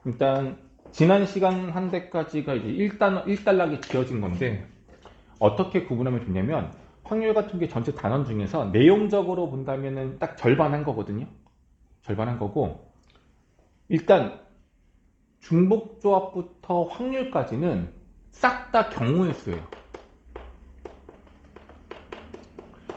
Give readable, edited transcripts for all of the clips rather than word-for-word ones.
일단 지난 시간 한 대까지가 이제 1단락이 지어진 건데 어떻게 구분하면 좋냐면 확률 같은 게 전체 단원 중에서 내용적으로 본다면은 딱 절반 한 거거든요. 절반 한 거고 일단 중복조합부터 확률까지는 싹 다 경우의 수예요.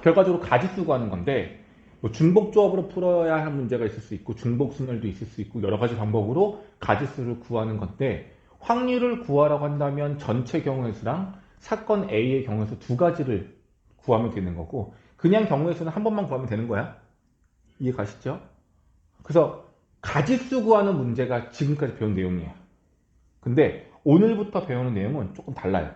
결과적으로 가지수 구하는 건데 뭐 중복조합으로 풀어야 할 문제가 있을 수 있고 중복순열도 있을 수 있고 여러 가지 방법으로 가지수를 구하는 건데 확률을 구하라고 한다면 전체 경우의 수랑 사건 A의 경우의 수 두 가지를 구하면 되는 거고 그냥 경우의 수는 한 번만 구하면 되는 거야. 이해 가시죠? 그래서 가지수 구하는 문제가 지금까지 배운 내용이에요. 근데 오늘부터 배우는 내용은 조금 달라요.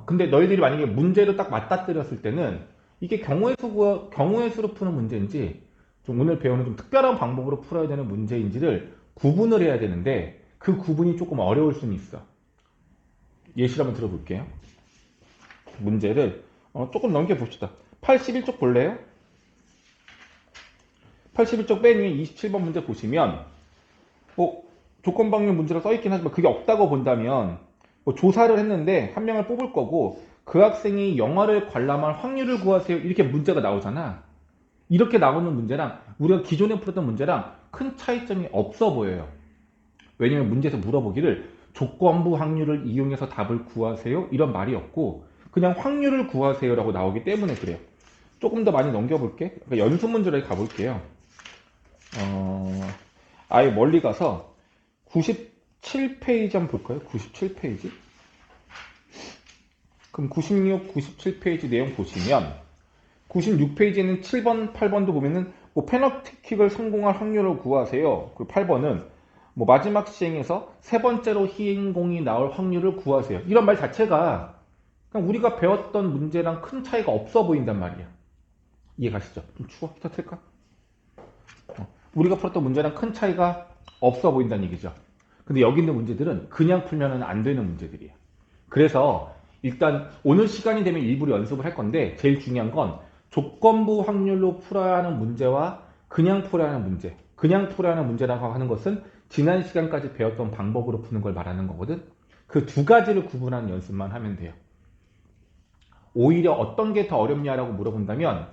근데 너희들이 만약에 문제를 딱 맞닥뜨렸을 때는 이게 경우의 수로 푸는 문제인지 좀 오늘 배우는 좀 특별한 방법으로 풀어야 되는 문제인지를 구분을 해야 되는데 그 구분이 조금 어려울 수는 있어. 예시를 한번 들어볼게요. 문제를 조금 넘겨봅시다. 81쪽 볼래요? 81쪽 맨 위에 27번 문제 보시면 조건방류 문제가 써있긴 하지만 그게 없다고 본다면 조사를 했는데 한 명을 뽑을 거고 그 학생이 영어를 관람할 확률을 구하세요 이렇게 문제가 나오잖아. 이렇게 나오는 문제랑 우리가 기존에 풀었던 문제랑 큰 차이점이 없어 보여요. 왜냐면 문제에서 물어보기를 조건부 확률을 이용해서 답을 구하세요 이런 말이 없고 그냥 확률을 구하세요라고 나오기 때문에 그래요. 조금 더 많이 넘겨볼게. 그러니까 연습 문제로 가볼게요. 아예 멀리 가서 97페이지 한번 볼까요? 97페이지? 그럼 96, 97페이지 내용 보시면 96페이지는 7번, 8번도 보면은 페너틱을 성공할 확률을 구하세요. 그 8번은 마지막 시행에서 세 번째로 희행공이 나올 확률을 구하세요. 이런 말 자체가 그냥 우리가 배웠던 문제랑 큰 차이가 없어 보인단 말이야. 이해 가시죠? 좀 추워? 히터 틀까? 우리가 풀었던 문제랑 큰 차이가 없어 보인다는 얘기죠. 근데 여기 있는 문제들은 그냥 풀면 안 되는 문제들이에요. 그래서 일단 오늘 시간이 되면 일부러 연습을 할 건데 제일 중요한 건 조건부 확률로 풀어야 하는 문제와 그냥 풀어야 하는 문제. 그냥 풀어야 하는 문제라고 하는 것은 지난 시간까지 배웠던 방법으로 푸는 걸 말하는 거거든. 그 두 가지를 구분하는 연습만 하면 돼요. 오히려 어떤 게 더 어렵냐라고 물어본다면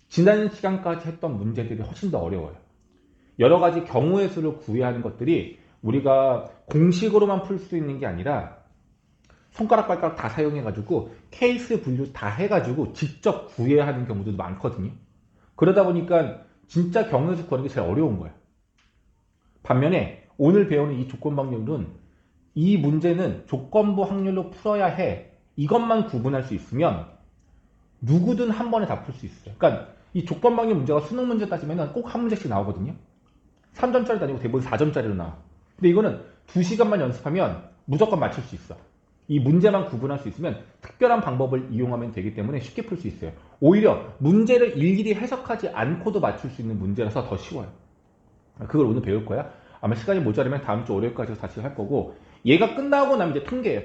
지난 시간까지 했던 문제들이 훨씬 더 어려워요. 여러 가지 경우의 수를 구해야 하는 것들이 우리가 공식으로만 풀 수 있는 게 아니라 손가락 발가락 다 사용해가지고 케이스 분류 다 해가지고 직접 구해야 하는 경우도 많거든요. 그러다 보니까 진짜 경우의 수 구하는 게 제일 어려운 거야. 반면에 오늘 배우는 이 조건 방률은 이 문제는 조건부 확률로 풀어야 해. 이것만 구분할 수 있으면 누구든 한 번에 다 풀 수 있어요. 그러니까 이 조건 방률 문제가 수능 문제 따지면 꼭 한 문제씩 나오거든요. 3점짜리도 아니고 대부분 4점짜리로 나와. 근데 이거는 2시간만 연습하면 무조건 맞출 수 있어. 이 문제만 구분할 수 있으면 특별한 방법을 이용하면 되기 때문에 쉽게 풀 수 있어요. 오히려 문제를 일일이 해석하지 않고도 맞출 수 있는 문제라서 더 쉬워요. 그걸 오늘 배울 거야. 아마 시간이 모자라면 다음 주 월요일까지 다시 할 거고 얘가 끝나고 나면 이제 통계예요.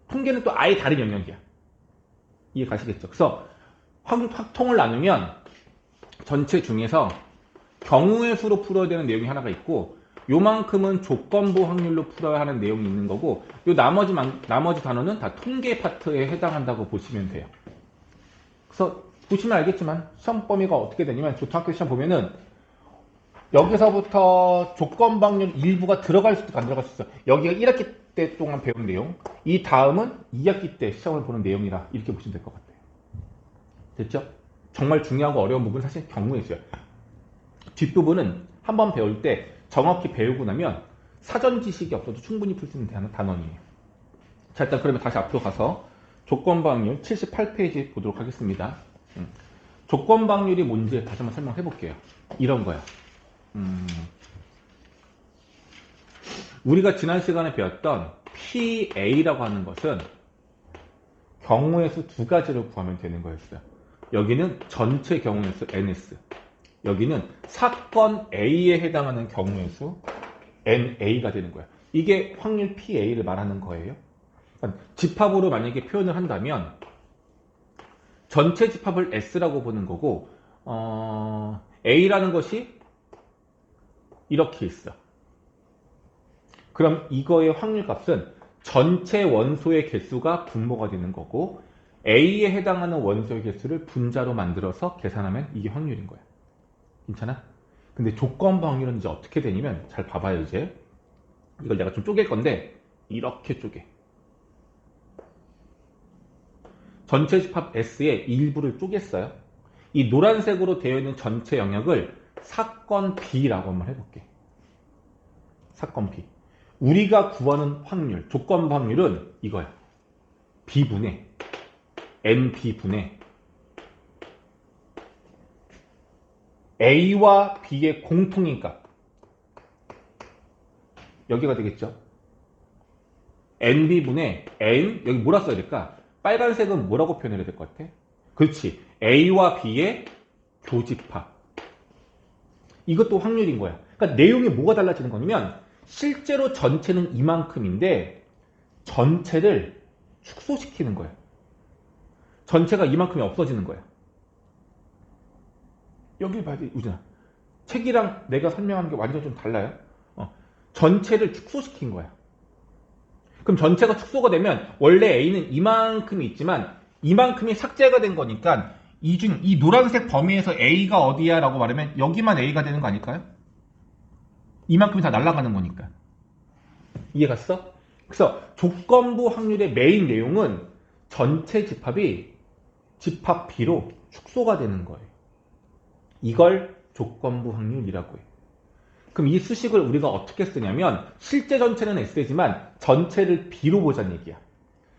통계는 또 아예 다른 영역이야. 이해 가시겠죠? 그래서 확통을 나누면 전체 중에서 경우의 수로 풀어야 되는 내용이 하나가 있고 요만큼은 조건부 확률로 풀어야 하는 내용이 있는 거고 요 나머지 단어는 다 통계 파트에 해당한다고 보시면 돼요. 그래서 보시면 알겠지만 시험 범위가 어떻게 되냐면 초등학교 시험 보면은 여기서부터 조건 방률 일부가 들어갈 수도 있고 안 들어갈 수 있어. 여기가 1학기 때 동안 배운 내용, 이 다음은 2학기 때 시험을 보는 내용이라 이렇게 보시면 될 것 같아요. 됐죠? 정말 중요하고 어려운 부분은 사실 경우에 있어요. 뒷부분은 한번 배울 때 정확히 배우고 나면 사전 지식이 없어도 충분히 풀 수 있는 단원이에요. 자, 일단 그러면 다시 앞으로 가서 조건방률 78페이지 보도록 하겠습니다. 조건방률이 뭔지 다시 한번 설명해 볼게요. 이런 거야. 우리가 지난 시간에 배웠던 PA라고 하는 것은 경우의 수 두 가지를 구하면 되는 거였어요. 여기는 전체 경우의 수 NS. 여기는 사건 A에 해당하는 경우의 수 NA가 되는 거야. 이게 확률 PA를 말하는 거예요. 그러니까 집합으로 만약에 표현을 한다면 전체 집합을 S라고 보는 거고 A라는 것이 이렇게 있어. 그럼 이거의 확률값은 전체 원소의 개수가 분모가 되는 거고 A에 해당하는 원소의 개수를 분자로 만들어서 계산하면 이게 확률인 거야. 괜찮아? 근데 조건부 확률은 이제 어떻게 되냐면 잘 봐봐요. 이제 이걸 내가 좀 쪼갤 건데 이렇게 쪼개. 전체 집합 S의 일부를 쪼갰어요. 이 노란색으로 되어 있는 전체 영역을 사건 B라고 한번 해볼게. 사건 B. 우리가 구하는 확률, 조건부 확률은 이거야. B분의 NB분의 A와 B의 공통인 값. 여기가 되겠죠. NB분의 N, 여기 뭐라 써야 될까? 빨간색은 뭐라고 표현해야 될 것 같아? 그렇지. A와 B의 교집합. 이것도 확률인 거야. 그러니까 내용이 뭐가 달라지는 거냐면 실제로 전체는 이만큼인데 전체를 축소시키는 거야. 전체가 이만큼이 없어지는 거야. 여기 봐야 돼, 우진아. 책이랑 내가 설명하는 게 완전 좀 달라요. 전체를 축소시킨 거야. 그럼 전체가 축소가 되면 원래 A는 이만큼이 있지만 이만큼이 삭제가 된 거니까 이 노란색 범위에서 A가 어디야 라고 말하면 여기만 A가 되는 거 아닐까요? 이만큼이 다 날아가는 거니까. 이해 갔어? 그래서 조건부 확률의 메인 내용은 전체 집합이 집합 B로 축소가 되는 거예요. 이걸 조건부 확률이라고 해요. 그럼 이 수식을 우리가 어떻게 쓰냐면 실제 전체는 S지만 전체를 B로 보자는 얘기야.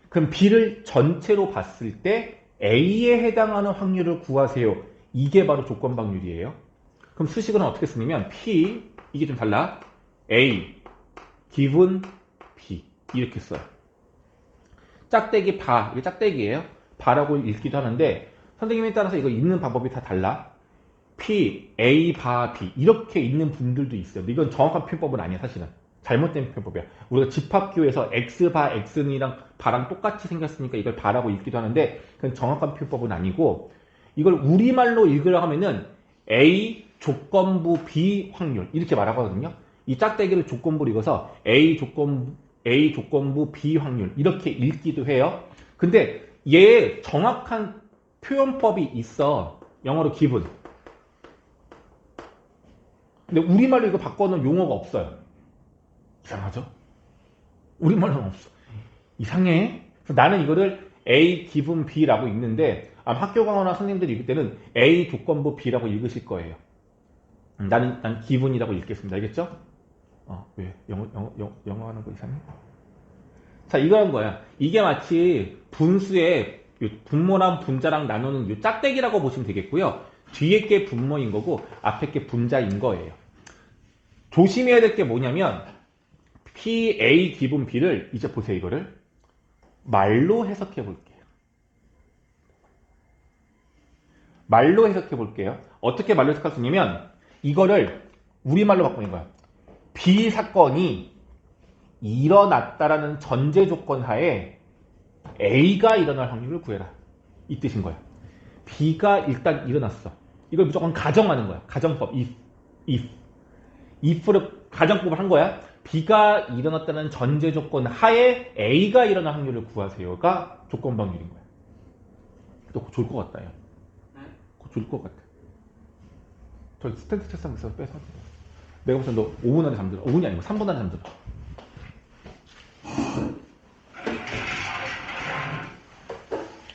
그럼 B를 전체로 봤을 때 A에 해당하는 확률을 구하세요. 이게 바로 조건부 확률이에요. 그럼 수식은 어떻게 쓰냐면 P, 이게 좀 달라. A, 기분 B 이렇게 써요. 짝대기 바, 이게 짝대기예요. 바라고 읽기도 하는데 선생님에 따라서 이거 읽는 방법이 다 달라. P, A, 바, B 이렇게 읽는 분들도 있어요. 근데 이건 정확한 표현법은 아니야. 사실은 잘못된 표현법이야. 우리가 집합규에서 X, 바, X는이랑 바랑 똑같이 생겼으니까 이걸 바라고 읽기도 하는데 그건 정확한 표현법은 아니고 이걸 우리말로 읽으려 하면은 A 조건부 B 확률 이렇게 말하거든요. 이 짝대기를 조건부로 읽어서 A 조건부 B 확률 이렇게 읽기도 해요. 근데 얘의 정확한 표현법이 있어. 영어로 기분. 근데 우리말로 이거 바꿔놓은 용어가 없어요. 이상하죠? 우리말로는 없어. 이상해. 그래서 나는 이거를 A 기분 B라고 읽는데 아마 학교 강화나 선생님들이 읽을 때는 A 조건부 B라고 읽으실 거예요. 난 기분이라고 읽겠습니다. 알겠죠? 왜? 영어 하는 거 이상해? 자, 이거는 거야. 이게 마치 분수의 분모랑 분자랑 나누는 이 짝대기라고 보시면 되겠고요. 뒤에 게 분모인 거고 앞에 게 분자인 거예요. 조심해야 될 게 뭐냐면 P, A, 기분 B를 이제 보세요. 이거를 말로 해석해 볼게요. 말로 해석해 볼게요. 어떻게 말로 해석할 수 있냐면 이거를 우리말로 바꾸는 거야. B 사건이 일어났다라는 전제 조건 하에 A가 일어날 확률을 구해라. 이 뜻인 거야. B가 일단 일어났어. 이걸 무조건 가정하는 거야. 가정법. if를 가정법을 한 거야. B가 일어났다는 전제 조건 하에 A가 일어날 확률을 구하세요가 조건부 확률인 거야. 너 좋을 것 같다. 야. 좋을 것 같아. 저기 스탠드 책상 있어서 빼서. 내가 보면 너 5분 안에 잠들어. 5분이 아니고 3분 안에 잠들어.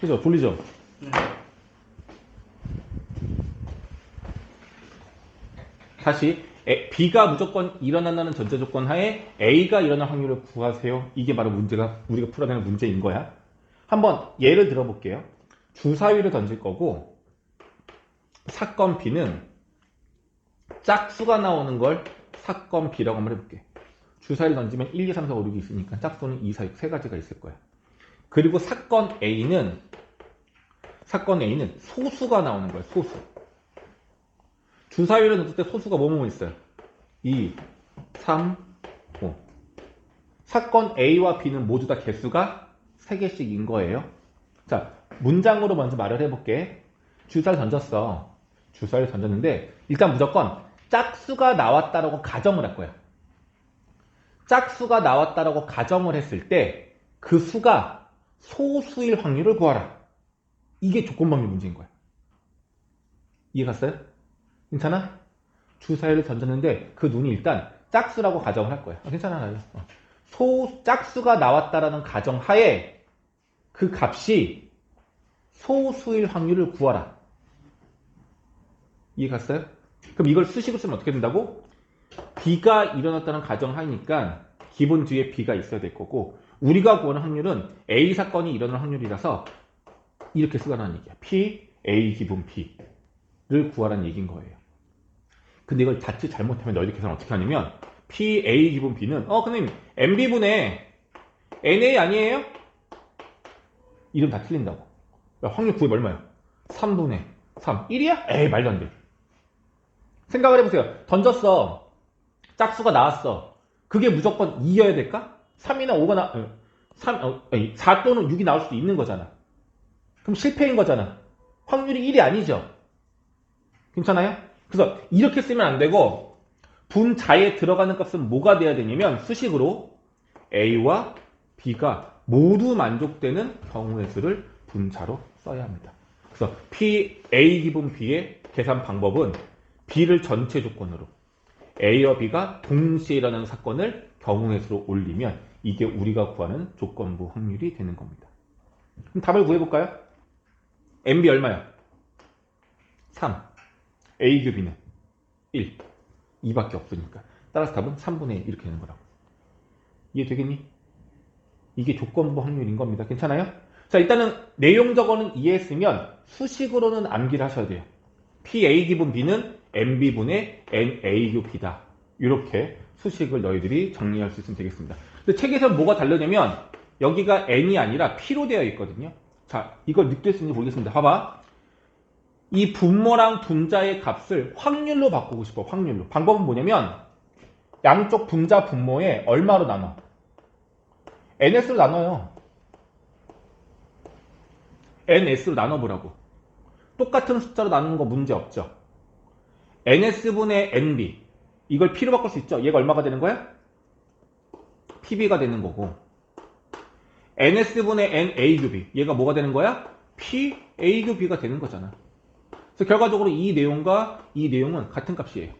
그죠? 졸리죠? 다시 B가 무조건 일어난다는 전제 조건 하에 A가 일어날 확률을 구하세요. 이게 바로 문제가 우리가 풀어내는 문제인 거야. 한번 예를 들어볼게요. 주사위를 던질 거고 사건 B는 짝수가 나오는 걸 사건 B라고 한번 해볼게. 주사위를 던지면 1, 2, 3, 4, 5, 6이 있으니까 짝수는 2, 4, 6 세 가지가 있을 거야. 그리고 사건 A는 소수가 나오는 거야. 소수. 주사위를 던질 때 소수가 뭐뭐 있어요? 2, 3, 5. 사건 A와 B는 모두 다 개수가 3개씩인 거예요. 자, 문장으로 먼저 말을 해볼게. 주사위를 던졌어. 주사위를 던졌는데 일단 무조건 짝수가 나왔다라고 가정을 할 거야. 짝수가 나왔다라고 가정을 했을 때 그 수가 소수일 확률을 구하라. 이게 조건방류 문제인 거야. 이해 갔어요? 괜찮아? 주사위를 던졌는데 그 눈이 일단 짝수라고 가정을 할 거야. 괜찮아. 짝수가 나왔다라는 가정하에 그 값이 소수일 확률을 구하라. 이해 갔어요? 그럼 이걸 수식으로 쓰면 어떻게 된다고? B가 일어났다는 가정하니까 기본 뒤에 B가 있어야 될 거고, 우리가 구하는 확률은 A 사건이 일어날 확률이라서 이렇게 쓰라는 얘기야. P, A 기분 B를 구하라는 얘기인 거예요. 근데 이걸 자칫 잘못하면 너희들 계산 어떻게 하냐면 P, A 기분 B는 선생님 MB분의 NA 아니에요? 이름 다 틀린다고. 확률 구해봐 얼마야? 3분의 3. 1이야? 에이 말도 안 돼. 생각을 해보세요. 던졌어. 짝수가 나왔어. 그게 무조건 2여야 될까? 3이나 5가 4 또는 6이 나올 수도 있는 거잖아. 그럼 실패인 거잖아. 확률이 1이 아니죠. 괜찮아요? 그래서 이렇게 쓰면 안 되고 분자에 들어가는 값은 뭐가 돼야 되냐면 수식으로 A와 B가 모두 만족되는 경우의 수를 분자로 써야 합니다. 그래서 P, A 기분 B의 계산 방법은 B를 전체 조건으로 A와 B가 동시에 일어나는 사건을 경우의 수로 올리면 이게 우리가 구하는 조건부 확률이 되는 겁니다. 그럼 답을 구해볼까요? MB 얼마야? 3. A 큐비는 1. 2밖에 없으니까. 따라서 답은 3분의 1 이렇게 되는 거라고. 이해되겠니? 이게 조건부 확률인 겁니다. 괜찮아요? 자, 일단은 내용적으로는 이해했으면 수식으로는 암기를 하셔야 돼요. PA 기분 B는 MB분의 NA 교 B다. 이렇게 수식을 너희들이 정리할 수 있으면 되겠습니다. 근데 책에서 뭐가 다르냐면 여기가 N이 아니라 P로 되어 있거든요. 자, 이걸 느낄 수 있는지 모르겠습니다. 봐봐. 이 분모랑 분자의 값을 확률로 바꾸고 싶어. 확률로. 방법은 뭐냐면 양쪽 분자 분모에 얼마로 나눠? NS로 나눠요. NS로 나눠보라고. 똑같은 숫자로 나누는 거 문제 없죠. NS분의 NB. 이걸 P로 바꿀 수 있죠. 얘가 얼마가 되는 거야? PB가 되는 거고. NS분의 NAQB. 얘가 뭐가 되는 거야? PAQB가 되는 거잖아. 그래서 결과적으로 이 내용과 이 내용은 같은 값이에요.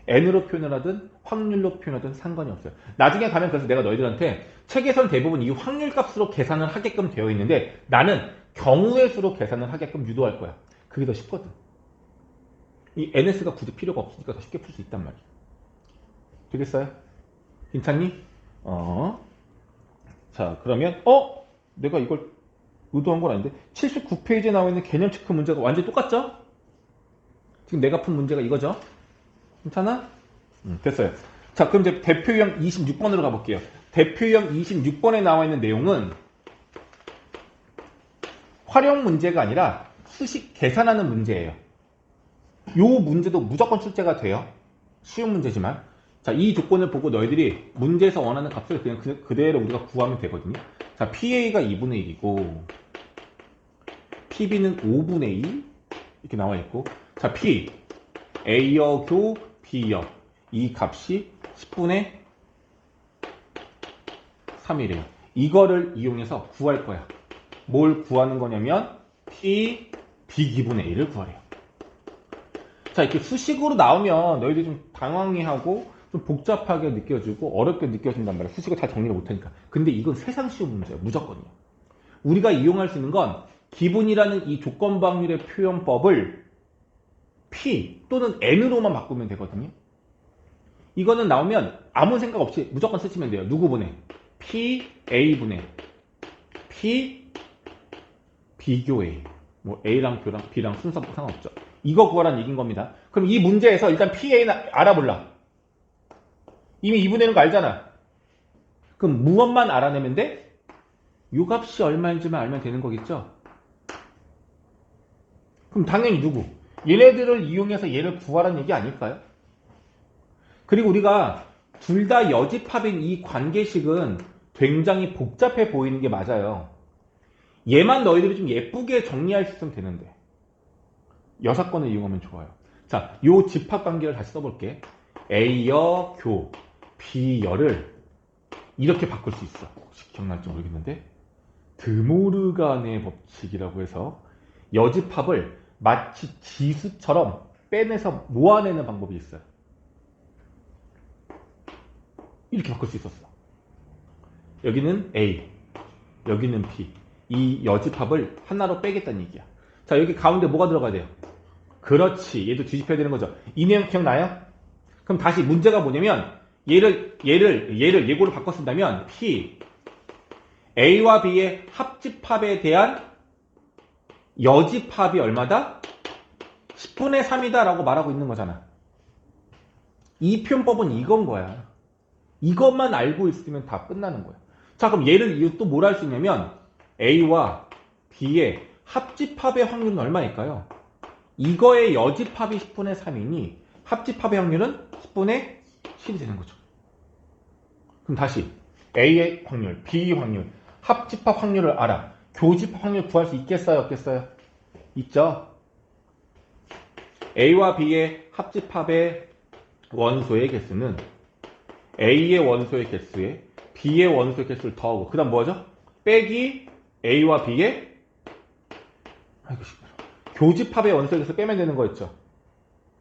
N으로 표현을 하든 확률로 표현하든 상관이 없어요. 나중에 가면 그래서 내가 너희들한테 책에선 대부분 이 확률 값으로 계산을 하게끔 되어 있는데 나는 경우의 수로 계산을 하게끔 유도할 거야. 그게 더 쉽거든. 이 NS가 굳이 필요가 없으니까 더 쉽게 풀 수 있단 말이야. 되겠어요? 괜찮니? 자, 그러면 내가 이걸 의도한 건 아닌데 79페이지에 나와 있는 개념 체크 문제가 완전히 똑같죠? 지금 내가 푼 문제가 이거죠? 괜찮아? 됐어요. 자, 그럼 이제 대표 유형 26번으로 가볼게요. 대표 유형 26번에 나와 있는 내용은 활용 문제가 아니라 수식 계산하는 문제예요. 요 문제도 무조건 출제가 돼요. 쉬운 문제지만. 자, 이 조건을 보고 너희들이 문제에서 원하는 값을 그냥 그대로 우리가 구하면 되거든요. 자, PA가 2분의 1이고 PB는 5분의 2 이렇게 나와 있고, 자, P A여 교 B여 이 값이 10분의 3이래요. 이거를 이용해서 구할 거야. 뭘 구하는 거냐면 P B기분의 1을 구하래요. 자, 이렇게 수식으로 나오면 너희들이 좀 당황해하고 좀 복잡하게 느껴지고 어렵게 느껴진단 말이야. 수식을 다 정리를 못하니까. 근데 이건 세상 쉬운 문제야. 무조건이야. 우리가 이용할 수 있는 건 기분이라는 이 조건부 확률의 표현법을 P 또는 N으로만 바꾸면 되거든요. 이거는 나오면 아무 생각 없이 무조건 쓰시면 돼요. 누구분의? P, A분의 P, B교 A. 뭐 A랑 B랑 B랑 순서 상관없죠. 이거 구하라는 얘기인 겁니다. 그럼 이 문제에서 일단 PA는 알아볼라. 이미 2분의 1인 거 알잖아. 그럼 무엇만 알아내면 돼? 요 값이 얼마인지만 알면 되는 거겠죠? 그럼 당연히 누구? 얘네들을 이용해서 얘를 구하라는 얘기 아닐까요? 그리고 우리가 둘 다 여집합인 이 관계식은 굉장히 복잡해 보이는 게 맞아요. 얘만 너희들이 좀 예쁘게 정리할 수 있으면 되는데. 여사건을 이용하면 좋아요. 자, 요 집합 관계를 다시 써볼게. A여 교 B여를 이렇게 바꿀 수 있어. 혹시 기억날지 모르겠는데 드모르간의 법칙이라고 해서 여집합을 마치 지수처럼 빼내서 모아내는 방법이 있어요. 이렇게 바꿀 수 있었어. 여기는 A, 여기는 B. 이 여집합을 하나로 빼겠다는 얘기야. 자, 여기 가운데 뭐가 들어가야 돼요? 그렇지. 얘도 뒤집혀야 되는 거죠. 이 내용 기억나요? 그럼 다시 문제가 뭐냐면 얘를 예고를 바꿔 쓴다면 P, A와 B의 합집합에 대한 여집합이 얼마다? 10분의 3이다 라고 말하고 있는 거잖아. 이 표현법은 이건 거야. 이것만 알고 있으면 다 끝나는 거야. 자, 그럼 얘를 또 뭘 할 수 있냐면 A와 B의 합집합의 확률은 얼마일까요? 이거의 여집합이 10분의 3이니 합집합의 확률은 10분의 7이 되는 거죠. 그럼 다시 A의 확률, B의 확률, 합집합 확률을 알아. 교집합 확률 구할 수 있겠어요? 없겠어요? 있죠? A와 B의 합집합의 원소의 개수는 A의 원소의 개수에 B의 원소의 개수를 더하고 그 다음 뭐죠? 빼기 A와 B의 교집합의 원소의 개수 빼면 되는 거였죠.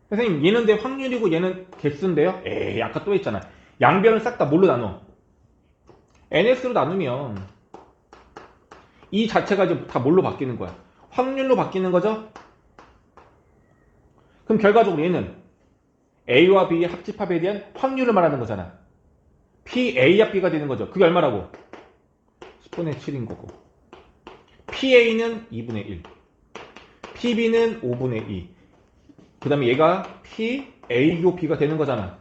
선생님 얘는 내 확률이고 얘는 개수인데요? 에이 아까 또 했잖아. 양변을 싹 다 뭘로 나눠? NS로 나누면 이 자체가 이제 다 뭘로 바뀌는 거야? 확률로 바뀌는 거죠? 그럼 결과적으로 얘는 A와 B의 합집합에 대한 확률을 말하는 거잖아. PA와 B가 되는 거죠. 그게 얼마라고? 10분의 7인 거고. PA는 2분의 1. PB는 5분의 2. 그 다음에 얘가 PA요 B가 되는 거잖아.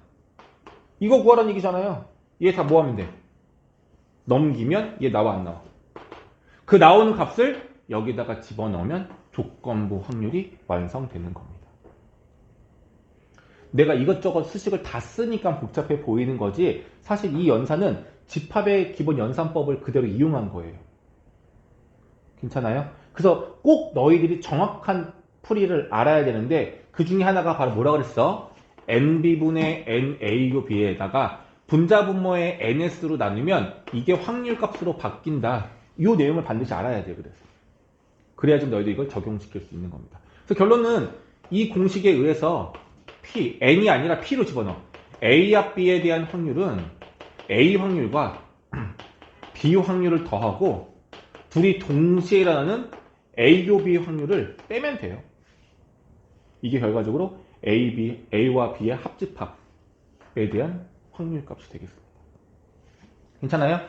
이거 구하라는 얘기잖아요. 얘 다 뭐 하면 돼? 넘기면 얘 나와 안 나와? 그 나오는 값을 여기다가 집어넣으면 조건부 확률이 완성되는 겁니다. 내가 이것저것 수식을 다 쓰니까 복잡해 보이는 거지 사실 이 연산은 집합의 기본 연산법을 그대로 이용한 거예요. 괜찮아요? 그래서 꼭 너희들이 정확한 풀이를 알아야 되는데 그 중에 하나가 바로 뭐라 그랬어? NB분의 NA요 B에다가 분자분모의 NS로 나누면 이게 확률값으로 바뀐다. 이 내용을 반드시 알아야 돼. 그래서 그래야지 너희도 이걸 적용시킬 수 있는 겁니다. 그래서 결론은 이 공식에 의해서 P, N이 아니라 P로 집어넣어. A와 B에 대한 확률은 A 확률과 B 확률을 더하고 둘이 동시에 일어나는 A요 B 확률을 빼면 돼요. 이게 결과적으로 A와 B의 합집합에 대한 확률값이 되겠습니다. 괜찮아요?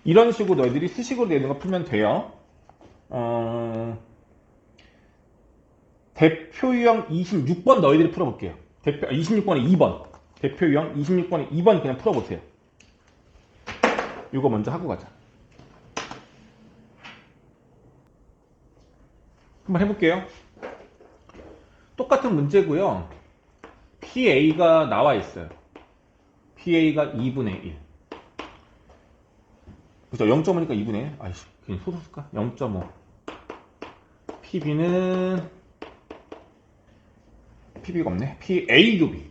이런 식으로 너희들이 수식으로 내는 거 풀면 돼요. 대표 유형 26번 너희들이 풀어볼게요. 26번에 2번. 대표 유형 26번에 2번 그냥 풀어보세요. 이거 먼저 하고 가자. 한번 해볼게요. 똑같은 문제고요. PA가 나와 있어요. PA가 2분의 1. 그죠? 0.5니까 2분의 1. 아이씨, 그냥 소수 쓸까? 0.5. PB는 PB가 없네. PA요 B.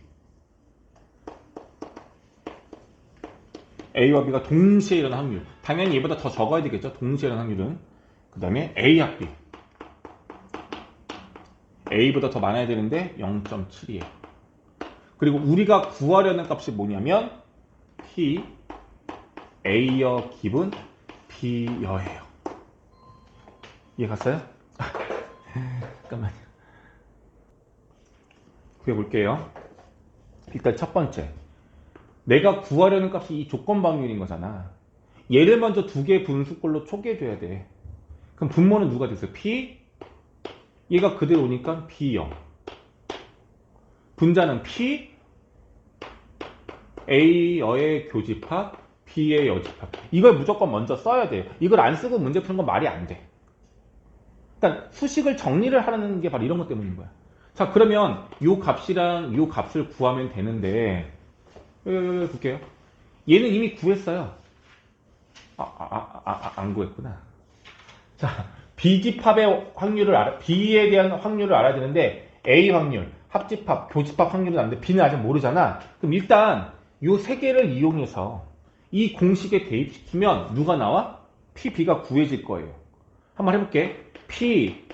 A와 B가 동시에 일어나는 확률. 당연히 얘보다 더 적어야 되겠죠. 동시에 일어나는 확률은. 그 다음에 A합 B. A보다 더 많아야 되는데 0.7이에요. 그리고 우리가 구하려는 값이 뭐냐면 P A여 기분 B여예요. 이해 갔어요? 잠깐만요. 구해볼게요. 일단 첫 번째. 내가 구하려는 값이 이 조건 방률인 거잖아. 얘를 먼저 두 개의 분수꼴로 초기해줘야 돼. 그럼 분모는 누가 됐어요? P 얘가 그대로 오니까 B형. 분자는 P, A여의 교집합, B의 여집합. 이걸 무조건 먼저 써야 돼요. 이걸 안 쓰고 문제 푸는 건 말이 안 돼. 일단 수식을 정리를 하라는 게 바로 이런 것 때문인 거야. 자, 그러면 이 값이랑 이 값을 구하면 되는데 볼게요. 얘는 이미 구했어요. 안 구했구나. 자, B집합의 확률을 B에 대한 확률을 알아야 되는데 A 확률, 합집합, 교집합 확률은 아는데 B는 아직 모르잖아. 그럼 일단 이 세 개를 이용해서 이 공식에 대입시키면 누가 나와? PB가 구해질 거예요. 한번 해볼게. P,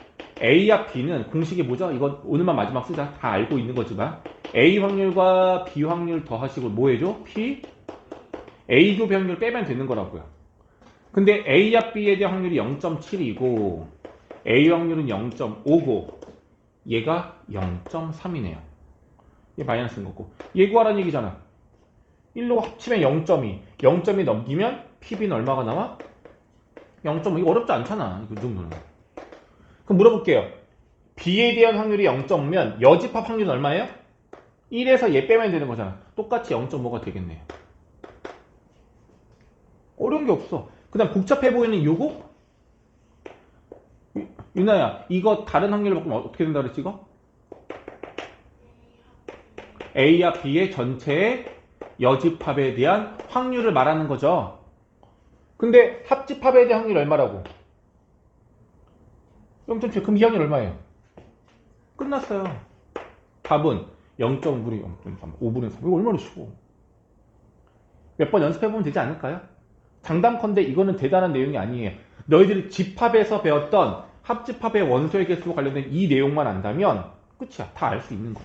A와 B는 공식이 뭐죠? 이거 오늘만 마지막 쓰자. 다 알고 있는 거지만 A 확률과 B 확률 더하시고 뭐 해줘? P, A 교 확률 빼면 되는 거라고요. 근데 A와 B에 대한 확률이 0.7이고 A 확률은 0.5고 얘가 0.3이네요. 얘 마이너스인 거고. 얘 구하라는 얘기잖아. 1로 합치면 0.2. 0.2 넘기면 PB는 얼마가 나와? 0.5. 이거 어렵지 않잖아. 이 정도는. 그럼 물어볼게요. B에 대한 확률이 0.5면 여집합 확률은 얼마예요? 1에서 얘 빼면 되는 거잖아. 똑같이 0.5가 되겠네요. 어려운 게 없어. 그 다음 복잡해 보이는 요거? 유나야, 이거 다른 확률로 바꾸면 어떻게 된다 그랬지 이거? A와 B의 전체의 여집합에 대한 확률을 말하는 거죠. 근데 합집합에 대한 확률이 얼마라고? 0.7. 그럼 이 확률 얼마예요? 끝났어요. 답은 0.5분의 0.3, 5분의 3. 이거 얼마나 쉬워. 몇 번 연습해보면 되지 않을까요? 장담컨대 이거는 대단한 내용이 아니에요. 너희들이 집합에서 배웠던 합집합의 원소의 개수와 관련된 이 내용만 안다면 끝이야. 다 알 수 있는 거야.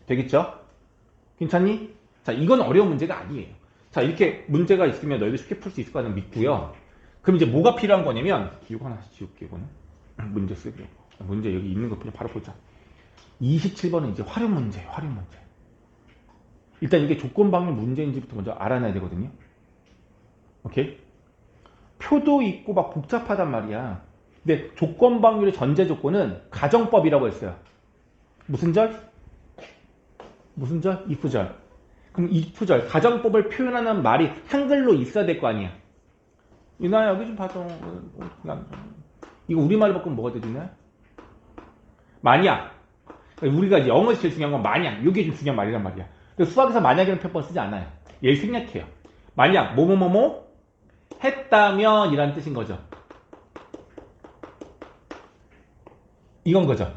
되겠죠? 괜찮니? 자, 이건 어려운 문제가 아니에요. 자, 이렇게 문제가 있으면 너희들 쉽게 풀 수 있을 거라는 믿고요. 그럼 이제 뭐가 필요한 거냐면 이거 하나 지울게. 이거는 문제 쓰기. 문제 여기 있는 거 그냥 바로 보자. 27번은 이제 활용 문제예요. 활용 문제. 일단 이게 조건방열 문제인지부터 먼저 알아놔야 되거든요. 오케이? 표도 있고 막 복잡하단 말이야. 근데 조건방열의 전제 조건은 가정법이라고 했어요. 무슨 절? 무슨 절? if절. 그럼 if절, 가정법을 표현하는 말이 한글로 있어야 될 거 아니야. 유나야, 여기 좀 봐줘. 이거 우리말로 바꾸면 뭐가 되겠냐? 만약. 우리가 영어에서 제일 중요한 건 만약. 이게 좀 중요한 말이란 말이야. 근데 수학에서 만약이라는 표현 쓰지 않아요. 얘를 생략해요. 만약 뭐뭐뭐뭐 했다면 이라는 뜻인 거죠. 이건 거죠.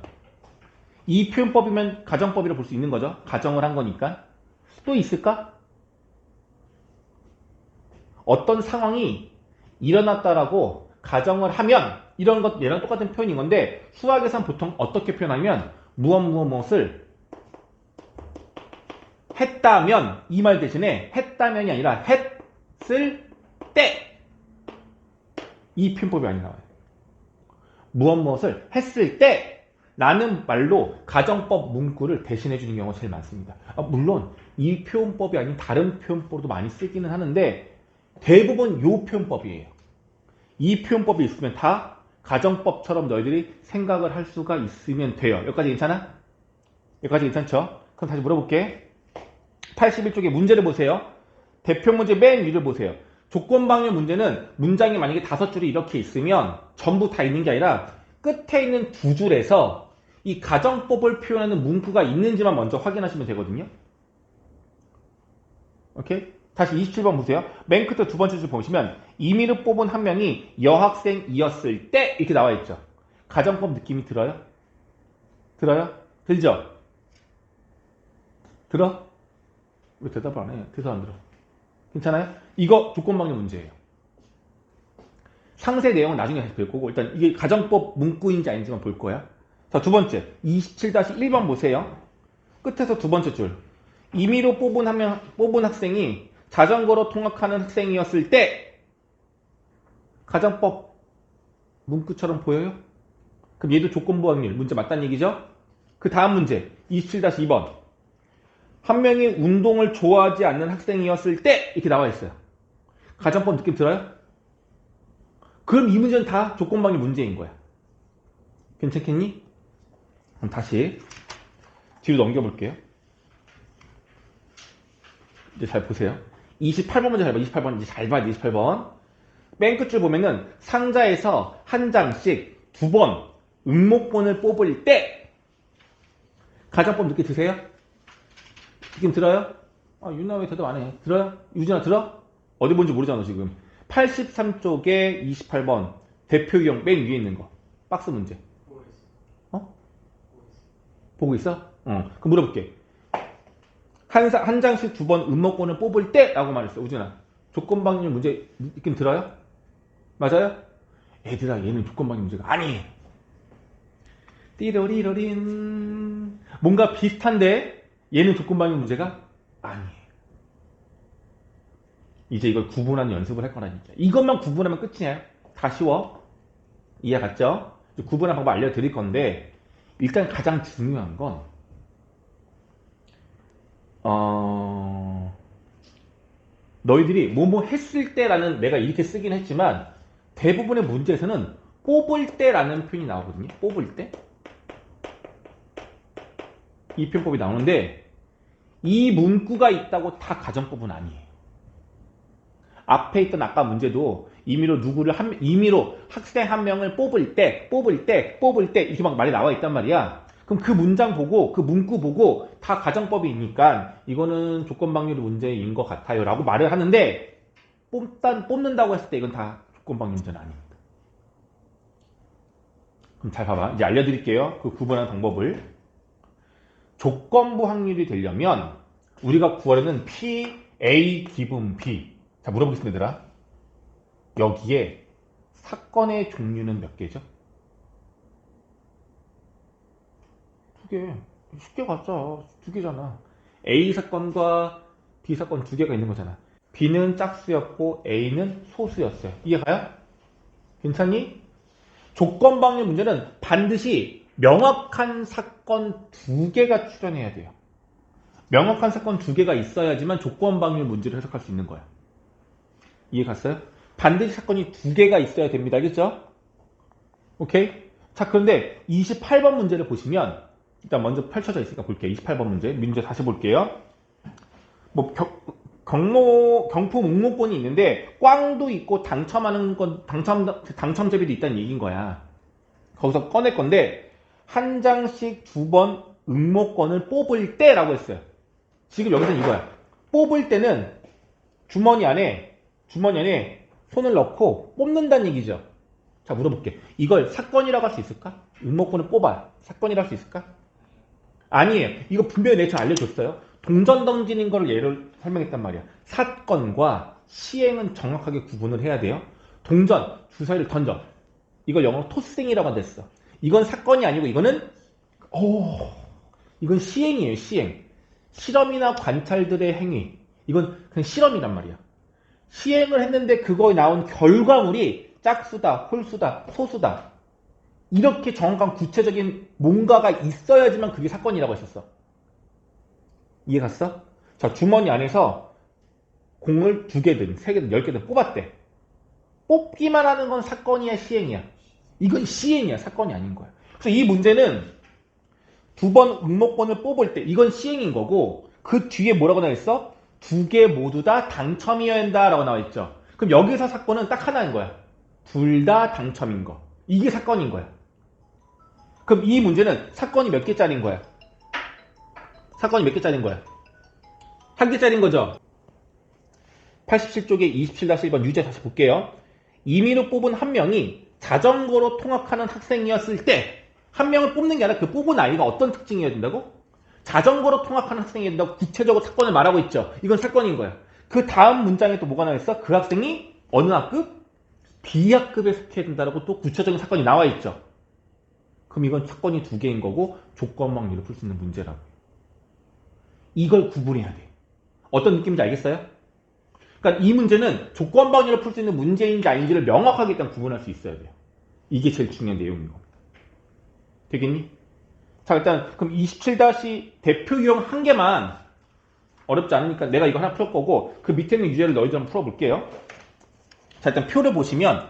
이 표현법이면 가정법이라고 볼 수 있는 거죠. 가정을 한 거니까. 또 있을까? 어떤 상황이 일어났다라고 가정을 하면 이런 것 얘랑 똑같은 표현인 건데 수학에서는 보통 어떻게 표현하면 무엇을 했다면 이 말 대신에 했다면이 아니라 했을 때 이 표현법이 많이 나와요. 무엇을 했을 때 라는 말로 가정법 문구를 대신해 주는 경우가 제일 많습니다. 물론 이 표현법이 아닌 다른 표현법도 많이 쓰기는 하는데 대부분 이 표현법이에요. 이 표현법이 있으면 다 가정법처럼 너희들이 생각을 할 수가 있으면 돼요. 여기까지 괜찮아? 여기까지 괜찮죠? 그럼 다시 물어볼게. 81쪽에 문제를 보세요. 대표 문제 맨 위를 보세요. 조건방열 문제는 문장이 만약에 5줄이 이렇게 있으면 전부 다 있는 게 아니라 끝에 있는 2줄에서 이 가정법을 표현하는 문구가 있는지만 먼저 확인하시면 되거든요. 오케이? 다시 27번 보세요. 맨 끝에 두 번째 줄 보시면 임의로 뽑은 한 명이 여학생이었을 때 이렇게 나와 있죠. 가정법 느낌이 들어요? 들어요? 들죠? 들어? 왜 대답을 안 해? 들어 안 들어? 괜찮아요? 이거 조건방열 문제예요. 상세 내용은 나중에 다시 볼 거고 일단 이게 가정법 문구인지 아닌지만 볼 거야. 자, 두 번째 27-1번 보세요. 끝에서 두 번째 줄 임의로 뽑은 학생이 자전거로 통학하는 학생이었을 때 가정법 문구처럼 보여요? 그럼 얘도 조건부 확률 문제 맞다는 얘기죠? 그 다음 문제 27-2번 한 명이 운동을 좋아하지 않는 학생이었을 때 이렇게 나와 있어요. 가정법 느낌 들어요? 그럼 이 문제는 다 조건방열 문제인 거야. 괜찮겠니? 그럼 다시 뒤로 넘겨볼게요. 이제 잘 보세요. 28번 문제 잘 봐. 28번 이제 잘 봐. 28번. 맨 끝줄 보면은 상자에서 한 장씩 2번 음목본을 뽑을 때 가정법 느낌 드세요? 느낌 들어요? 유나 왜 대답 안 해? 들어요? 유진아 들어? 어디 본지 모르잖아 지금. 83쪽에 28번 대표형 맨 위에 있는 거 박스 문제. 보고 있어? 그럼 물어볼게. 한 장씩 2번 음목본을 뽑을 때 라고 말했어. 우진아 조건방열 문제 느낌 들어요? 맞아요? 얘들아, 얘는 조건방열 문제가 아니에요. 띠로리로린. 뭔가 비슷한데 얘는 조건방열 문제가 아니에요. 이제 이걸 구분하는 연습을 할 거라니까. 이것만 구분하면 끝이에요. 다 쉬워. 이해 갔죠? 구분하는 방법 알려드릴 건데, 일단 가장 중요한 건 너희들이 뭐뭐 했을 때라는, 내가 이렇게 쓰긴 했지만 대부분의 문제에서는 뽑을 때라는 표현이 나오거든요. 뽑을 때. 이 표현법이 나오는데 이 문구가 있다고 다 가정법은 아니에요. 앞에 있던 아까 문제도 임의로 학생 한 명을 뽑을 때 이렇게 막 말이 나와 있단 말이야. 그럼 그 문장 보고 그 문구 보고 다 가정법이 있으니까 이거는 조건방열 문제인 것 같아요 라고 말을 하는데, 뽑는다고 했을 때 이건 다 조건방열 문제는 아닙니다. 그럼 잘 봐봐. 이제 알려드릴게요. 그 구분하는 방법을. 조건부 확률이 되려면 우리가 구하려는 P, A 기분 B. 자, 물어보겠습니다, 얘들아. 여기에 사건의 종류는 몇 개죠? 2개. 쉽게 가자. 2개잖아. A 사건과 B 사건 2개가 있는 거잖아. B는 짝수였고 A는 소수였어요. 이해가요? 괜찮니? 조건방열 문제는 반드시 명확한 사건 2개가 출현해야 돼요. 명확한 사건 2개가 있어야지만 조건방열 문제를 해석할 수 있는 거야. 이해 갔어요? 반드시 사건이 2개가 있어야 됩니다. 알겠죠? 오케이? 자, 그런데 28번 문제를 보시면, 일단 먼저 펼쳐져 있으니까 볼게요. 28번 문제 다시 볼게요. 뭐 경품 응모권이 있는데 꽝도 있고 당첨자비도 있다는 얘기인 거야. 거기서 꺼낼 건데, 한 장씩 2번 응모권을 뽑을 때라고 했어요. 지금 여기서는 이거야. 뽑을 때는 주머니 안에 손을 넣고 뽑는다는 얘기죠. 자, 물어볼게. 이걸 사건이라고 할 수 있을까? 응모권을 뽑아 사건이라고 할 수 있을까? 아니에요. 이거 분명히 내가 알려줬어요. 동전 던지는 걸 예를 설명했단 말이야. 사건과 시행은 정확하게 구분을 해야 돼요. 동전, 주사위를 던져. 이걸 영어로 토스생이라고 한댔어. 이건 사건이 아니고 이건 시행이에요. 시행. 실험이나 관찰들의 행위. 이건 그냥 실험이란 말이야. 시행을 했는데 그거에 나온 결과물이 짝수다, 홀수다, 소수다. 이렇게 정확한 구체적인 뭔가가 있어야지만 그게 사건이라고 했었어. 이해 갔어? 자, 주머니 안에서 공을 2개든 3개든 10개든 뽑았대. 뽑기만 하는 건 사건이야, 시행이야? 이건 시행이야, 사건이 아닌 거야. 그래서 이 문제는 2번 응모권을 뽑을 때 이건 시행인 거고, 그 뒤에 뭐라고 나와 있어? 2개 모두 다 당첨이어야 한다라고 나와 있죠. 그럼 여기서 사건은 딱 하나인 거야. 둘 다 당첨인 거. 이게 사건인 거야. 그럼 이 문제는 사건이 몇 개짜리인 거야? 사건이 몇 개짜리인 거야? 한 개짜리인 거죠? 87쪽에 27-1번 유제 다시 볼게요. 임의로 뽑은 한 명이 자전거로 통학하는 학생이었을 때, 한 명을 뽑는 게 아니라 그 뽑은 아이가 어떤 특징이어야 된다고? 자전거로 통학하는 학생이어야 된다고 구체적으로 사건을 말하고 있죠. 이건 사건인 거야. 그 다음 문장에 또 뭐가 나와 있어? 그 학생이 어느 학급? B학급에 속해야 된다고 또 구체적인 사건이 나와 있죠. 그럼 이건 사건이 2개인 거고 조건 확률을 풀 수 있는 문제라고. 이걸 구분해야 돼. 어떤 느낌인지 알겠어요? 그러니까 이 문제는 조건 확률을 풀 수 있는 문제인지 아닌지를 명확하게 일단 구분할 수 있어야 돼요. 이게 제일 중요한 내용인 겁니다. 되겠니? 자, 일단 그럼 27- 대표 유형 한 개만, 어렵지 않으니까 내가 이거 하나 풀 거고 그 밑에 있는 유제를 너희들 한번 풀어볼게요. 자, 일단 표를 보시면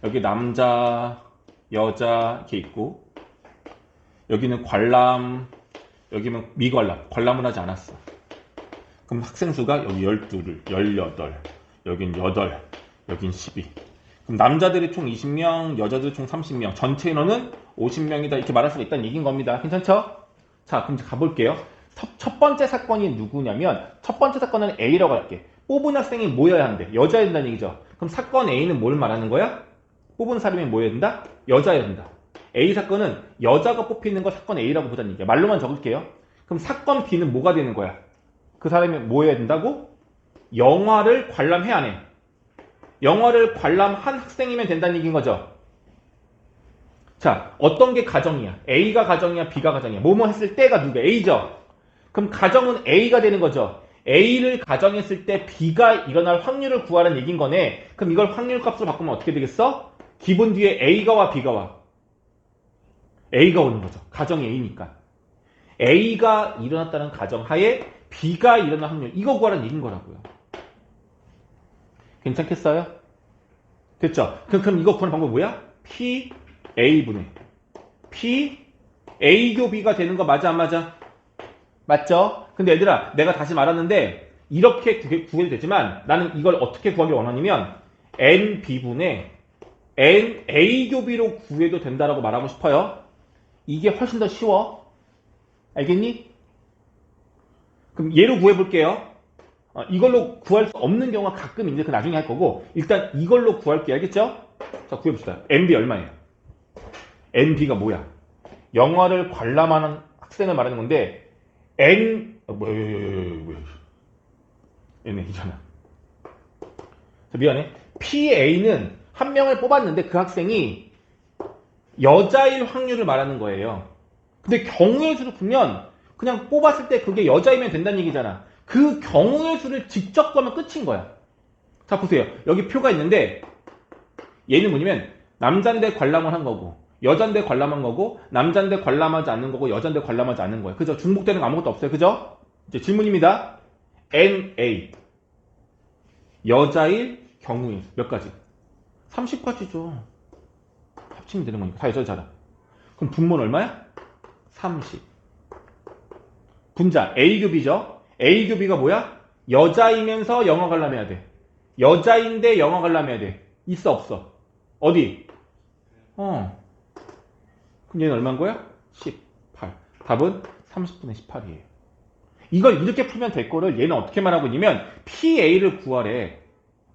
여기 남자, 여자 이렇게 있고, 여기는 관람, 여기는 미관람, 관람을 하지 않았어. 그럼 학생 수가 여기 12를, 18, 여긴 8, 여긴 12. 그럼 남자들이 총 20명, 여자들이 총 30명, 전체 인원은 50명이다 이렇게 말할 수가 있다는 얘기인 겁니다. 괜찮죠? 자, 그럼 이제 가볼게요. 첫 번째 사건이 누구냐면, 첫 번째 사건은 A라고 할게. 뽑은 학생이 모여야 한대. 여자여야 된다는 얘기죠. 그럼 사건 A는 뭘 말하는 거야? 뽑은 사람이 모여야 된다? 여자여야 된다. A 사건은 여자가 뽑히는 거 사건 A라고 보자는 얘기야. 말로만 적을게요. 그럼 사건 B는 뭐가 되는 거야? 그 사람이 모여야 된다고? 영화를 관람해 안 해? 영화를 관람한 학생이면 된다는 얘기인 거죠. 자, 어떤 게 가정이야? A가 가정이야? B가 가정이야? 뭐뭐 했을 때가 누구야? A죠. 그럼 가정은 A가 되는 거죠. A를 가정했을 때 B가 일어날 확률을 구하라는 얘기인 거네. 그럼 이걸 확률 값으로 바꾸면 어떻게 되겠어? 기본 뒤에 A가 와, B가 와? A가 오는 거죠. 가정이 A니까. A가 일어났다는 가정하에 B가 일어날 확률, 이거 구하라는 얘기인 거라고요. 괜찮겠어요? 됐죠? 그럼 이거 구하는 방법이 뭐야? P, A분의 P, A 교 B가 되는 거 맞아 안 맞아? 맞죠? 근데 얘들아, 내가 다시 말하는데 이렇게 구해도 되지만 나는 이걸 어떻게 구하길 원하냐면 NB분의 N, A 교 B로 구해도 된다라고 말하고 싶어요. 이게 훨씬 더 쉬워. 알겠니? 그럼 얘로 구해볼게요. 이걸로 구할 수 없는 경우가 가끔 있는데 그 나중에 할 거고 일단 이걸로 구할게요. 알겠죠? 자, 구해봅시다. NB 얼마예요? NB가 뭐야? 영화를 관람하는 학생을 말하는 건데 얘네 이잖아. 미안해. PA는 한 명을 뽑았는데 그 학생이 여자일 확률을 말하는 거예요. 근데 경우의 수를 보면 그냥 뽑았을 때 그게 여자이면 된다는 얘기잖아. 그 경우의 수를 직접 구하면 끝인 거야. 자, 보세요. 여기 표가 있는데 얘는 뭐냐면 남잔데 관람을 한 거고 여잔데 관람한 거고 남잔데 관람하지 않는 거고 여잔데 관람하지 않는 거예요. 그죠? 중복되는 거 아무것도 없어요. 그죠? 이제 질문입니다. NA 여자일 경우의 수 몇 가지? 30가지죠. 합치면 되는 거니까 다 여자잖아. 그럼 분모는 얼마야? 30. 분자 A 교 B죠. A 교 B가 뭐야? 여자이면서 영어 관람해야 돼. 여자인데 영어 관람해야 돼. 있어 없어? 어디? 그럼 얘는 얼마인 거야? 18. 답은 30분의 18이에요. 이걸 이렇게 풀면 될 거를 얘는 어떻게 말하고 있냐면 PA를 구하래.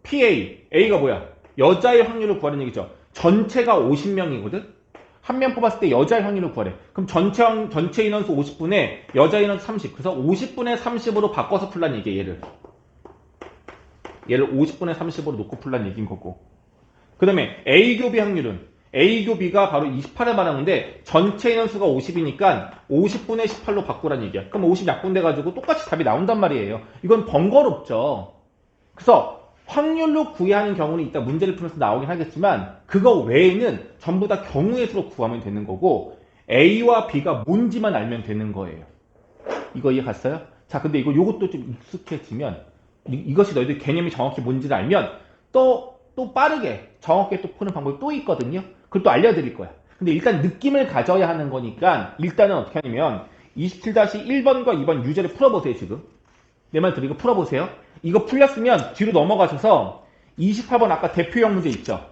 PA. A가 뭐야? 여자의 확률을 구하는 얘기죠. 전체가 50명이거든? 한 명 뽑았을 때 여자의 확률을 구하래. 그럼 전체 인원수 50분에 여자 인원수 30. 그래서 50분의 30으로 바꿔서 풀란 얘기야, 얘를. 얘를 50분의 30으로 놓고 풀란 얘기인 거고. 그 다음에 A 교 B 확률은 A 교 B가 바로 28을 말하는데 전체 인원수가 50이니까 50분의 18로 바꾸란 얘기야. 그럼 50 약분돼가지고 똑같이 답이 나온단 말이에요. 이건 번거롭죠. 그래서 확률로 구해야 하는 경우는 이따 문제를 풀면서 나오긴 하겠지만 그거 외에는 전부 다 경우의 수로 구하면 되는 거고 A와 B가 뭔지만 알면 되는 거예요. 이거 이해 갔어요? 자, 근데 요것도 좀 익숙해지면 이것이 너희들 개념이 정확히 뭔지를 알면 또 빠르게 정확하게 또 푸는 방법이 또 있거든요. 그걸 또 알려드릴 거야. 근데 일단 느낌을 가져야 하는 거니까 일단은 어떻게 하냐면 27-1번과 2번 유제를 풀어보세요. 지금 내 말 들으고 풀어보세요. 이거 풀렸으면 뒤로 넘어가셔서 28번 아까 대표형 문제 있죠.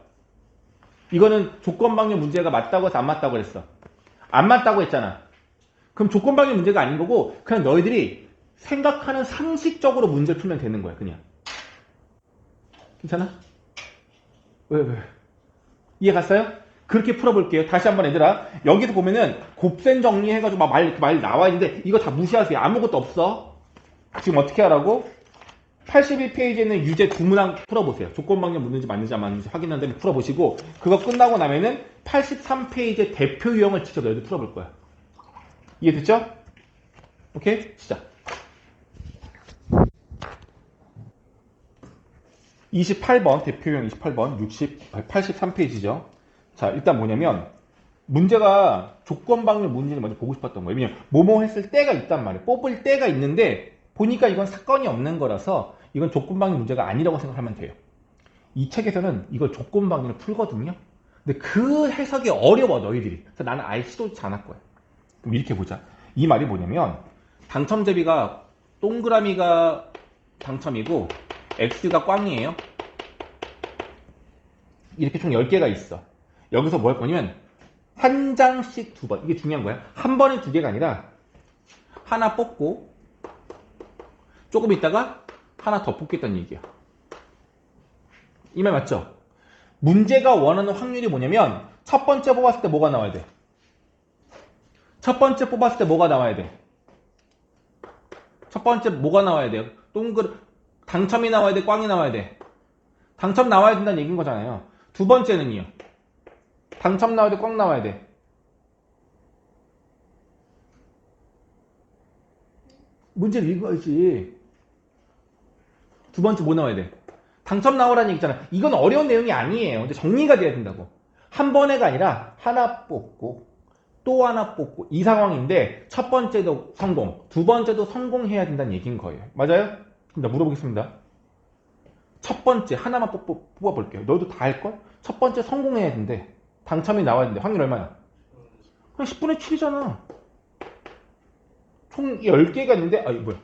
이거는 조건방역 문제가 맞다고 해서 안 맞다고 그랬어. 안 맞다고 했잖아. 그럼 조건방역 문제가 아닌 거고 그냥 너희들이 생각하는 상식적으로 문제를 풀면 되는 거야. 그냥. 괜찮아? 왜? 이해 갔어요? 그렇게 풀어볼게요. 다시 한번 얘들아. 여기서 보면은 곱셈 정리해가지고 막 말 나와 있는데 이거 다 무시하세요. 아무것도 없어. 지금 어떻게 하라고? 81페이지에는 유제 두 문항 풀어보세요. 조건방역 묻는지 맞는지 안 맞는지 확인한 다음에 풀어보시고 그거 끝나고 나면은 83페이지의 대표 유형을 직접 너희들 풀어볼 거야. 이해됐죠? 오케이? 시작. 28번 대표 유형 28번 83페이지죠. 자, 일단 뭐냐면 문제가 조건방역 문제를 먼저 보고 싶었던 거예요. 왜냐면 뭐뭐 했을 때가 있단 말이에요. 뽑을 때가 있는데 보니까 이건 사건이 없는 거라서 이건 조건방역 문제가 아니라고 생각하면 돼요. 이 책에서는 이걸 조건방역을 풀거든요. 근데 그 해석이 어려워 너희들이. 그래서 나는 아예 시도치 않을 거야. 그럼 이렇게 보자. 이 말이 뭐냐면 당첨 대비가 동그라미가 당첨이고 X가 꽝이에요. 이렇게 총 10개가 있어. 여기서 뭐 할 거냐면 한 장씩 두 번. 이게 중요한 거야. 한 번에 두 개가 아니라 하나 뽑고 조금 있다가 하나 더 뽑겠다는 얘기야. 이 말 맞죠? 문제가 원하는 확률이 뭐냐면 첫 번째 뽑았을 때 뭐가 나와야 돼? 첫 번째 뽑았을 때 뭐가 나와야 돼? 첫 번째 뭐가 나와야 돼요? 당첨이 나와야 돼, 꽝이 나와야 돼? 당첨 나와야 된다는 얘기인 거잖아요. 두 번째는요. 당첨 나와야 돼, 꽝 나와야 돼? 문제를 읽어야지. 두 번째 뭐 나와야 돼? 당첨 나오라는 얘기잖아. 이건 어려운 내용이 아니에요. 근데 정리가 돼야 된다고. 한 번에가 아니라 하나 뽑고 또 하나 뽑고 이 상황인데 첫 번째도 성공, 두 번째도 성공해야 된다는 얘기인 거예요. 맞아요? 그럼 나 물어보겠습니다. 첫 번째 하나만 뽑아볼게요. 너도 다 할걸? 첫 번째 성공해야 된대. 당첨이 나와야 된대. 확률 얼마야? 그냥 10분의 7이잖아. 총 10개가 있는데, 아니 뭐야,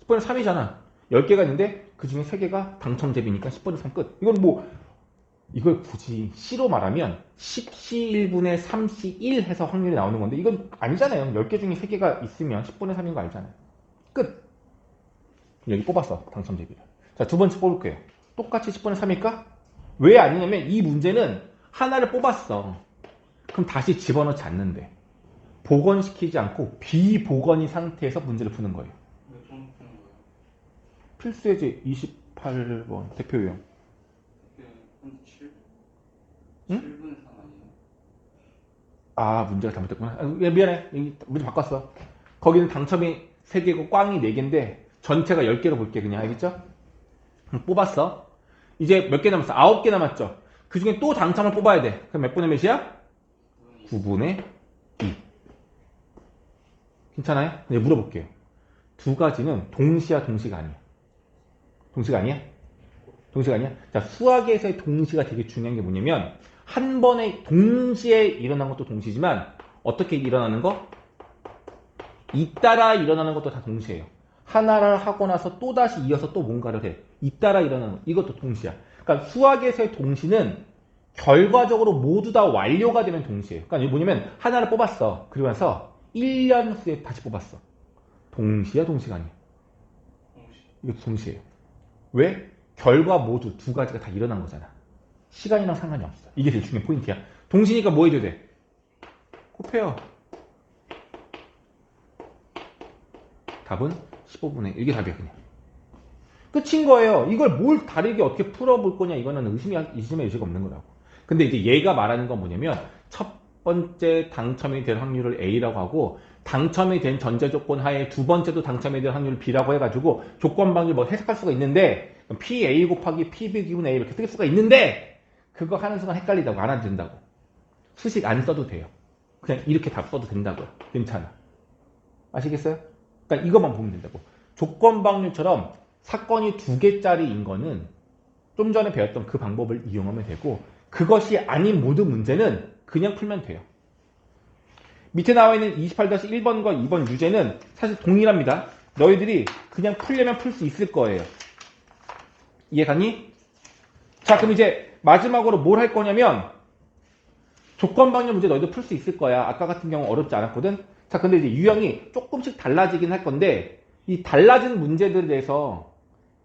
10분의 3이잖아. 10개가 있는데 그 중에 3개가 당첨제비니까 10분의 3 끝. 이건 뭐, 이걸 굳이 C로 말하면 10C 1분의 3C 1 해서 확률이 나오는 건데 이건 아니잖아요. 10개 중에 3개가 있으면 10분의 3인 거 알잖아요. 끝. 여기 뽑았어, 당첨제비를. 자, 두 번째 뽑을게요. 똑같이 10분의 3일까? 왜 아니냐면 이 문제는 하나를 뽑았어. 그럼 다시 집어넣지 않는데. 복원시키지 않고 비복원인 상태에서 문제를 푸는 거예요. 몇 점 푸는 거예요? 필수예제 28번 대표 유형. 한 7? 응? 7분의 3 아니에요? 아, 문제가 잘못됐구나. 아, 미안해. 문제 바꿨어. 거기는 당첨이 3개고 꽝이 4개인데 전체가 10개로 볼게. 그냥 알겠죠? 뽑았어. 이제 몇 개 남았어? 9개 남았죠? 그 중에 또 당첨을 뽑아야 돼. 그럼 몇 분의 몇이야? 9분의 2. 괜찮아요? 네, 물어볼게요. 두 가지는 동시야, 동시가 아니야? 동시가 아니야? 동시가 아니야? 자, 수학에서의 동시가 되게 중요한 게 뭐냐면 한 번에 동시에 일어난 것도 동시지만 어떻게 일어나는 거? 잇따라 일어나는 것도 다 동시예요. 하나를 하고 나서 또다시 이어서 또 뭔가를 해. 잇따라 일어나는 거. 이것도 동시야. 그러니까 수학에서의 동시는 결과적으로 모두 다 완료가 되면 동시예요. 그러니까 이게 뭐냐면 하나를 뽑았어. 그리고 나서 1년 후에 다시 뽑았어. 동시야, 동시가 아니야? 동시. 이것도 동시예요. 왜? 결과 모두 두 가지가 다 일어난 거잖아. 시간이랑 상관이 없어. 이게 제일 중요한 포인트야. 동시니까 뭐 해줘야 돼? 곱해요. 답은 15분의 1. 이게 답이야, 그냥. 끝인 거예요. 이걸 뭘 다르게 어떻게 풀어볼 거냐, 이거는 의심의 여지가 없는 거라고. 근데 이제 얘가 말하는 건 뭐냐면 첫 번째 당첨이 될 확률을 A라고 하고 당첨이 된 전제 조건 하에 두 번째도 당첨이 될 확률을 B라고 해가지고 조건방을 뭐 해석할 수가 있는데 PA 곱하기 PB 기분 A 이렇게 쓸 수가 있는데 그거 하는 순간 헷갈리다고 안 하면 된다고. 수식 안 써도 돼요. 그냥 이렇게 답 써도 된다고요. 괜찮아. 아시겠어요? 그러니까 이것만 보면 된다고. 조건방률처럼 사건이 2개짜리인 거는 좀 전에 배웠던 그 방법을 이용하면 되고 그것이 아닌 모든 문제는 그냥 풀면 돼요. 밑에 나와 있는 28-1번과 2번 유제는 사실 동일합니다. 너희들이 그냥 풀려면 풀 수 있을 거예요. 이해가니? 자, 그럼 이제 마지막으로 뭘 할 거냐면 조건방열 문제 너희도 풀 수 있을 거야. 아까 같은 경우 어렵지 않았거든? 자, 근데 이제 유형이 조금씩 달라지긴 할 건데 이 달라진 문제들에 대해서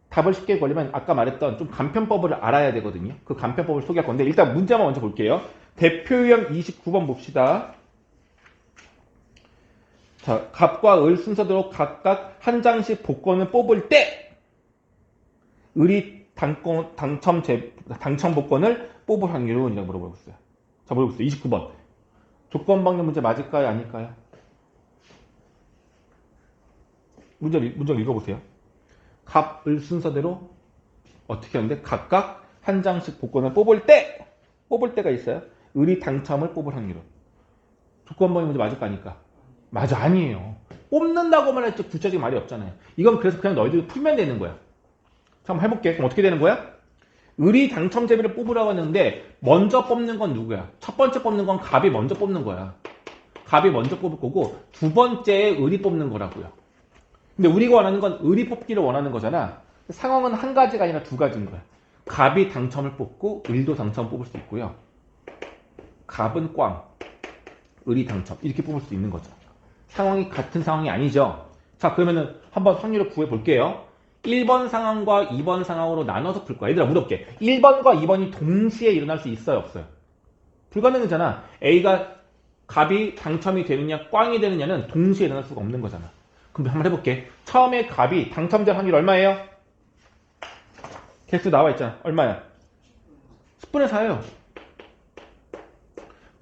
답을 쉽게 걸리면 아까 말했던 좀 간편법을 알아야 되거든요. 그 간편법을 소개할 건데 일단 문제만 먼저 볼게요. 대표 유형 29번 봅시다. 자, 갑과 을 순서대로 각각 한 장씩 복권을 뽑을 때 을이 당첨 복권을 뽑을 확률은 이라고 물어보고 있어요. 자, 물어보고 있어요. 29번. 조건방열 문제 맞을까요? 아닐까요? 문제 읽어보세요. 갑, 을 순서대로 어떻게 하는데 각각 한 장씩 복권을 뽑을 때가 있어요. 을이 당첨을 뽑을 확률은. 조건방열 문제 맞을까 아닐까? 맞아, 아니에요. 뽑는다고만 했지 구체적인 말이 없잖아요. 이건 그래서 그냥 너희들이 풀면 되는 거야. 자, 한번 해볼게. 그럼 어떻게 되는 거야? 을이 당첨제비를 뽑으라고 했는데 먼저 뽑는 건 누구야? 첫 번째 뽑는 건 갑이 먼저 뽑는 거야. 갑이 먼저 뽑을 거고 두 번째에 을이 뽑는 거라고요. 근데 우리가 원하는 건 을이 뽑기를 원하는 거잖아. 상황은 한 가지가 아니라 두 가지인 거야. 갑이 당첨을 뽑고 을도 당첨을 뽑을 수 있고요. 갑은 꽝, 을이 당첨 이렇게 뽑을 수 있는 거죠. 상황이 같은 상황이 아니죠. 자, 그러면은 한번 확률을 구해 볼게요. 1번 상황과 2번 상황으로 나눠서 풀 거야. 얘들아 물어볼게. 1번과 2번이 동시에 일어날 수 있어요, 없어요? 불가능하잖아. A가 갑이 당첨이 되느냐 꽝이 되느냐는 동시에 일어날 수가 없는 거잖아. 그럼 한번 해볼게. 처음에 갑이 당첨될 확률 얼마예요? 개수 나와 있잖아. 얼마야? 10분의 4예요.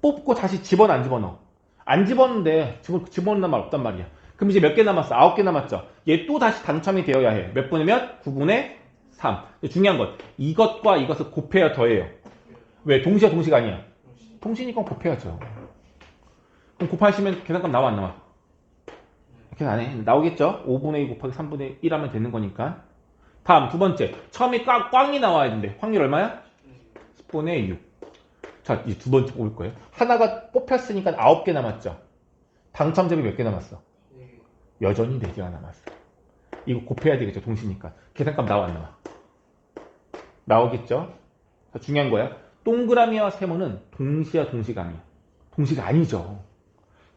뽑고 다시 집어넣어, 안 집어넣어? 안 집었는데 집어넣는 말 없단 말이야. 그럼 이제 몇 개 남았어? 9개 남았죠. 얘 또 다시 당첨이 되어야 해. 몇 분이면? 9분의 3. 중요한 건 이것과 이것을 곱해야 더해요. 왜? 동시야 동시가 아니야. 동시. 동시니까 곱해야죠. 그럼 곱하시면 계산값 나와 안 나와? 계산 안 해. 나오겠죠? 5분의 2 곱하기 3분의 1 하면 되는 거니까. 다음 두 번째. 처음에 꽝이 나와야 되는데 확률 얼마야? 10분의 6. 자, 이제 두 번째 뽑을 거예요. 하나가 뽑혔으니까 9개 남았죠. 당첨점이 몇 개 남았어? 네. 여전히 4개가 남았어. 이거 곱해야 되겠죠. 동시니까. 계산값 나와 안 나와? 나오겠죠? 자, 중요한 거야. 동그라미와 세모는 동시야 동시가 아니야. 동시가 아니죠.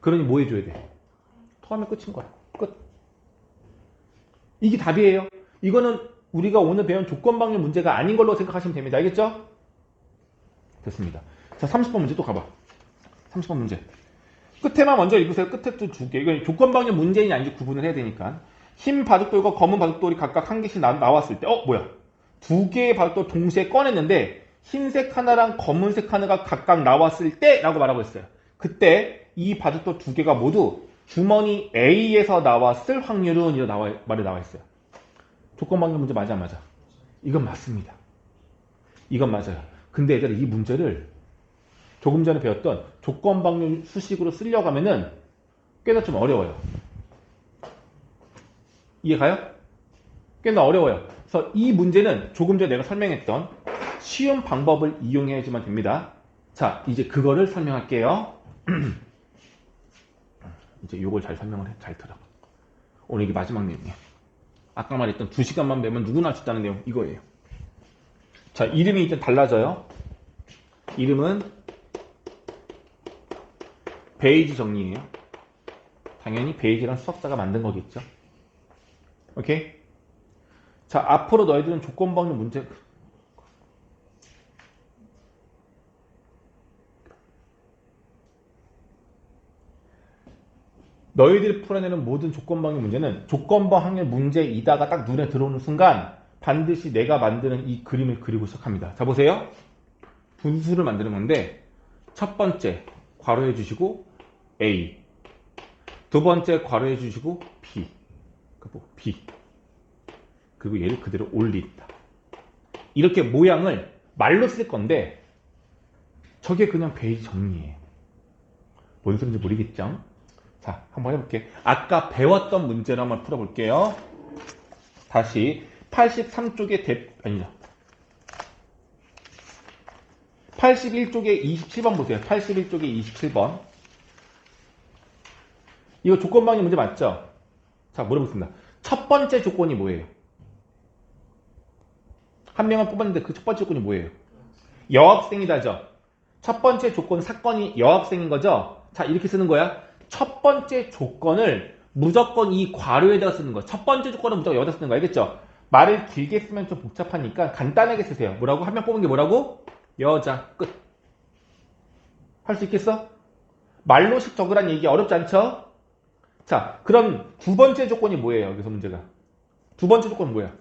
그러니 뭐 해줘야 돼? 더하면 끝인 거야. 끝. 이게 답이에요. 이거는 우리가 오늘 배운 조건방열 문제가 아닌 걸로 생각하시면 됩니다. 알겠죠? 됐습니다. 자, 30번 문제 또 가봐. 30번 문제. 끝에만 먼저 읽으세요. 끝에 또 두 개. 이건 조건방열 문제인지 아닌지 구분을 해야 되니까. 흰 바둑돌과 검은 바둑돌이 각각 한 개씩 나왔을 때, 뭐야? 두 개의 바둑돌 동시에 꺼냈는데, 흰색 하나랑 검은색 하나가 각각 나왔을 때, 라고 말하고 있어요. 그때 이 바둑돌 두 개가 모두 주머니 A에서 나왔을 확률은 이런 말이 나와 있어요. 조건방열 문제 맞아 안 맞아? 이건 맞습니다. 이건 맞아요. 근데 얘들아 이 문제를 조금 전에 배웠던 조건방열 수식으로 쓰려고 하면은 꽤나 좀 어려워요. 이해가요? 꽤나 어려워요. 그래서 이 문제는 조금 전에 내가 설명했던 쉬운 방법을 이용해야지만 됩니다. 자, 이제 그거를 설명할게요. 이제 요걸 잘 설명을 해. 잘 들어. 오늘 이게 마지막 내용이에요. 아까 말했던 2시간만 배우면 누구나 할 수 있다는 내용 이거예요. 자, 이름이 일단 달라져요. 이름은 베이지 정리예요. 당연히 베이지란 수학자가 만든 거겠죠. 오케이? 자, 앞으로 너희들은 조건방열 문제 너희들이 풀어내는 모든 조건방열 문제는 조건방열 문제이다가 딱 눈에 들어오는 순간 반드시 내가 만드는 이 그림을 그리고 시작합니다. 자, 보세요. 분수를 만드는 건데 첫 번째 괄호해 주시고 A, 두 번째 괄호해 주시고 B, B, 그리고 얘를 그대로 올린다. 이렇게 모양을 말로 쓸 건데 저게 그냥 베이지 정리예요. 뭔 소리인지 모르겠죠? 자, 한번 해볼게. 아까 배웠던 문제를 한번 풀어볼게요. 다시 83쪽에 아니죠. 81쪽에 27번 보세요. 81쪽에 27번. 이거 조건방열 문제 맞죠? 자, 물어보겠습니다. 첫 번째 조건이 뭐예요? 한 명을 뽑았는데 그 첫 번째 조건이 뭐예요? 여학생이다죠. 첫 번째 조건 사건이 여학생인 거죠. 자, 이렇게 쓰는 거야. 첫 번째 조건을 무조건 이 괄호에다가 쓰는 거야. 첫 번째 조건은 무조건 여기다 쓰는 거 알겠죠? 말을 길게 쓰면 좀 복잡하니까 간단하게 쓰세요. 뭐라고? 한 명 뽑은 게 뭐라고? 여자. 끝. 할 수 있겠어? 말로식 적으란 얘기 어렵지 않죠? 자, 그럼 두 번째 조건이 뭐예요? 여기서 문제가. 두 번째 조건은 뭐야?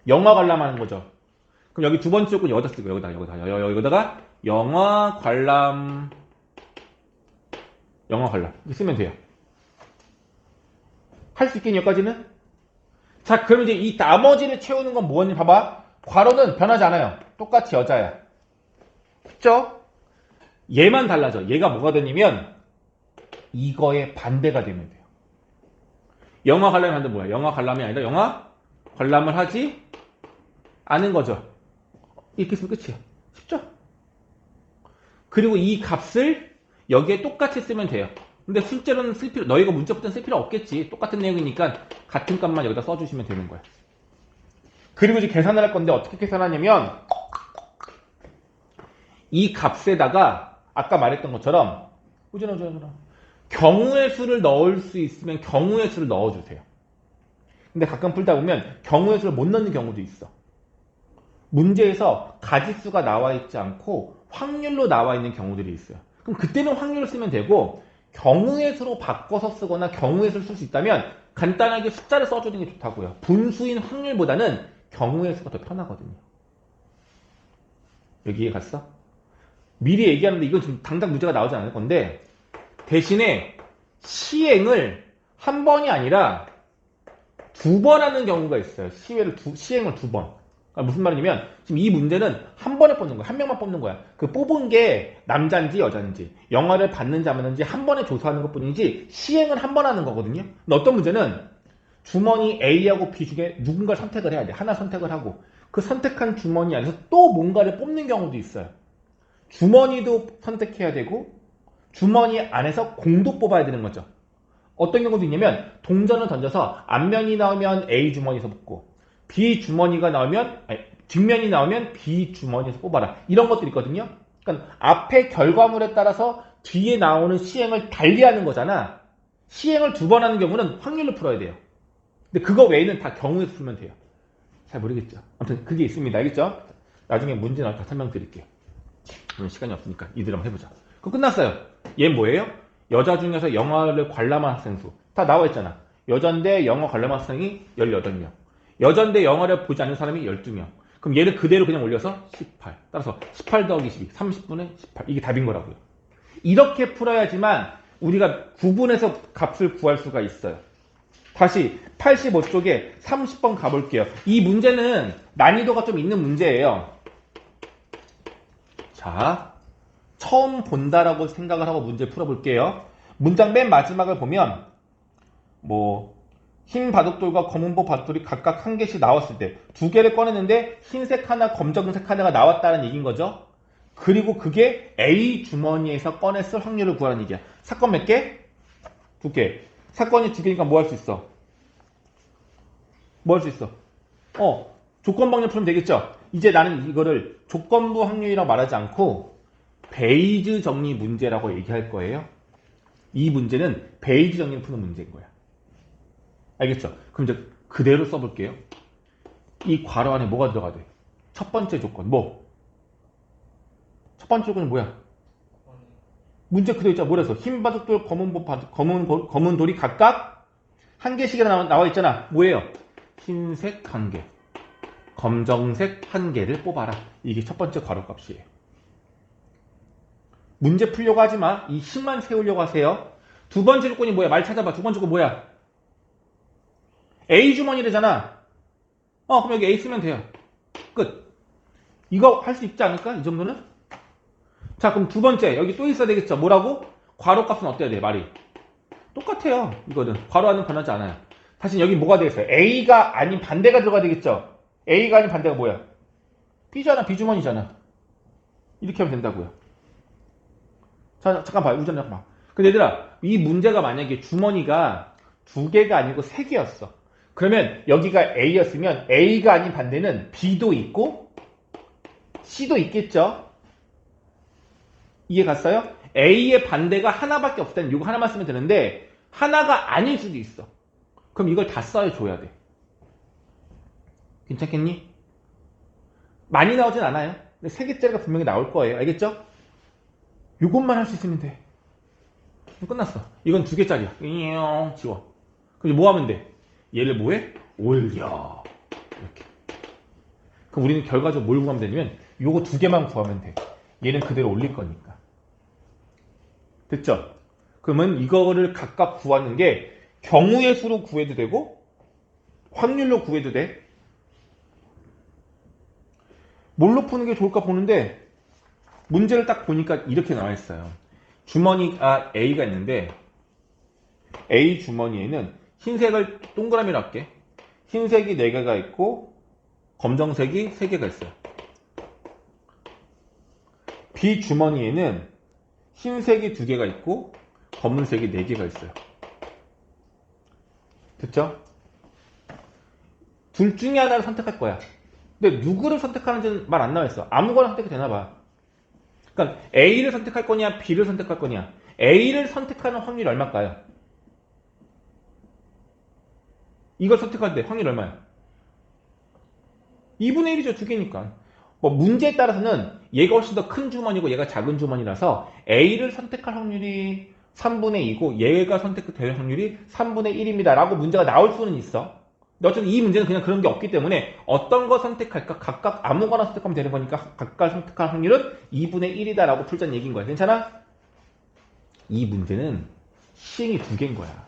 영화 관람하는 거죠. 그럼 여기 두 번째 조건 여기다 쓰고 여기다가 영화 관람 이렇게 쓰면 돼요. 할 수 있겠니 여기까지는? 자, 그럼 이제 이 나머지를 채우는 건 뭐니? 봐봐. 괄호는 변하지 않아요. 똑같이 여자야. 그쵸? 얘만 달라져. 얘가 뭐가 되냐면 이거의 반대가 되면 돼요. 영화 관람이 반대 뭐야? 영화 관람이 아니라 영화 관람을 하지 않은 거죠. 이렇게 쓰면 끝이야. 쉽죠? 그리고 이 값을 여기에 똑같이 쓰면 돼요. 근데 실제로는 너희가 문제 풀 때는 쓸 필요 없겠지. 똑같은 내용이니까 같은 값만 여기다 써주시면 되는 거야. 그리고 이제 계산을 할 건데 어떻게 계산하냐면 이 값에다가 아까 말했던 것처럼 경우의 수를 넣을 수 있으면 경우의 수를 넣어주세요. 근데 가끔 풀다 보면 경우의 수를 못 넣는 경우도 있어. 문제에서 가지수가 나와 있지 않고 확률로 나와 있는 경우들이 있어요. 그럼 그때는 확률을 쓰면 되고 경우의 수로 바꿔서 쓰거나 경우의 수를 쓸 수 있다면 간단하게 숫자를 써주는 게 좋다고요. 분수인 확률보다는 경우의 수가 더 편하거든요. 여기에 갔어? 미리 얘기하는데 이건 지금 당장 문제가 나오지 않을 건데 대신에 시행을 한 번이 아니라 두 번 하는 경우가 있어요. 시행을 두 번. 그러니까 무슨 말이냐면 지금 이 문제는 한 번에 뽑는 거야. 한 명만 뽑는 거야. 그 뽑은 게 남자인지 여자인지 영화를 받는지 안 받는지 한 번에 조사하는 것뿐이지 시행은 한 번 하는 거거든요. 근데 어떤 문제는 주머니 A하고 B 중에 누군가를 선택을 해야 돼. 하나 선택을 하고 그 선택한 주머니 안에서 또 뭔가를 뽑는 경우도 있어요. 주머니도 선택해야 되고 주머니 안에서 공도 뽑아야 되는 거죠. 어떤 경우도 있냐면 동전을 던져서 앞면이 나오면 A 주머니에서 뽑고 B 주머니가 나오면 뒷면이 나오면 B 주머니에서 뽑아라. 이런 것들이 있거든요. 그러니까 앞에 결과물에 따라서 뒤에 나오는 시행을 달리하는 거잖아. 시행을 두 번 하는 경우는 확률로 풀어야 돼요. 근데 그거 외에는 다 경우에서 풀면 돼요. 잘 모르겠죠. 아무튼 그게 있습니다. 알겠죠? 나중에 문제 나올 때 설명드릴게요. 오늘 시간이 없으니까 이대로 한번 해보자. 그거 끝났어요. 얘 뭐예요? 여자 중에서 영어를 관람한 학생 수. 다 나와 있잖아. 여잔데 영어 관람 학생이 18명. 여잔데 영어를 보지 않는 사람이 12명. 그럼 얘를 그대로 그냥 올려서 18. 따라서 18 더하기 12. 30분의 18. 이게 답인 거라고요. 이렇게 풀어야지만 우리가 구분해서 값을 구할 수가 있어요. 다시 85쪽에 30번 가볼게요. 이 문제는 난이도가 좀 있는 문제예요. 자, 처음 본다라고 생각을 하고 문제 풀어볼게요. 문장 맨 마지막을 보면 흰 바둑돌과 검은보 바둑돌이 각각 한 개씩 나왔을 때 두 개를 꺼냈는데 흰색 하나, 검정색 하나가 나왔다는 얘기인 거죠. 그리고 그게 A 주머니에서 꺼냈을 확률을 구하라는 얘기야. 사건 몇 개? 두 개. 사건이 두 개니까 뭐 할 수 있어? 뭐 할 수 있어? 조건부 확률 풀면 되겠죠? 이제 나는 이거를 조건부 확률이라고 말하지 않고 베이즈 정리 문제라고 얘기할 거예요. 이 문제는 베이즈 정리를 푸는 문제인 거야. 알겠죠? 그럼 이제 그대로 써볼게요. 이 괄호 안에 뭐가 들어가야 돼? 첫 번째 조건, 첫 번째 조건은 뭐야? 문제 그대로 있잖아. 뭐래서? 흰 바둑돌, 검은 돌이 각각 한 개씩이나 나와 있잖아. 뭐예요? 흰색 한 개, 검정색 한 개를 뽑아라. 이게 첫 번째 괄호 값이에요. 문제 풀려고 하지 마. 이 식만 세우려고 하세요. 두 번째 조건이 뭐야? 말 찾아봐. 두 번째 조건 뭐야? A 주머니래잖아. 그럼 여기 A 쓰면 돼요. 끝. 이거 할 수 있지 않을까? 이 정도는? 자, 그럼 두 번째. 여기 또 있어야 되겠죠? 뭐라고? 괄호 값은 어때야 돼? 말이. 똑같아요. 이거는. 괄호 안은 변하지 않아요. 다시 여기 뭐가 되겠어요? A가 아닌 반대가 들어가야 되겠죠? A가 아닌 반대가 뭐야? B잖아. B 주머니잖아. 이렇게 하면 된다고요. 자, 잠깐 봐요. 우선 잠깐 봐. 근데 얘들아, 이 문제가 만약에 주머니가 두 개가 아니고 세 개였어. 그러면 여기가 A였으면 A가 아닌 반대는 B도 있고 C도 있겠죠? 이해 갔어요? A의 반대가 하나밖에 없을 때는 이거 하나만 쓰면 되는데 하나가 아닐 수도 있어. 그럼 이걸 다 써줘야 돼. 괜찮겠니? 많이 나오진 않아요. 근데 세 개짜리가 분명히 나올 거예요. 알겠죠? 이것만 할 수 있으면 돼. 끝났어. 이건 두 개짜리야. 지워. 그럼 뭐 하면 돼? 얘를 뭐해? 올려. 이렇게. 그럼 우리는 결과적으로 뭘 구하면 되냐면 요거 두 개만 구하면 돼. 얘는 그대로 올릴 거니까. 됐죠? 그러면 이거를 각각 구하는 게 경우의 수로 구해도 되고 확률로 구해도 돼. 뭘로 푸는 게 좋을까 보는데 문제를 딱 보니까 이렇게 나와 있어요. 주머니가 A가 있는데 A 주머니에는 흰색을 동그라미로 할게. 흰색이 4개가 있고 검정색이 3개가 있어요. B 주머니에는 흰색이 2개가 있고 검은색이 4개가 있어요. 됐죠? 둘 중에 하나를 선택할 거야. 근데 누구를 선택하는지는 말 안 나와 있어. 아무거나 선택이 되나 봐. 그러니까 A를 선택할 거냐 B를 선택할 거냐. A를 선택하는 확률이 얼마일까요? 이걸 선택할 때 확률이 얼마야? 2분의 1이죠. 두 개니까. 문제에 따라서는 얘가 훨씬 더 큰 주머니고 얘가 작은 주머니라서 A를 선택할 확률이 3분의 2고 얘가 선택될 확률이 3분의 1입니다. 라고 문제가 나올 수는 있어. 근데 어쨌든 이 문제는 그냥 그런 게 없기 때문에 어떤 거 선택할까? 각각 아무거나 선택하면 되는 거니까 각각 선택할 확률은 2분의 1이다라고 풀자는 얘기인 거야. 괜찮아? 이 문제는 시행이 두 개인 거야.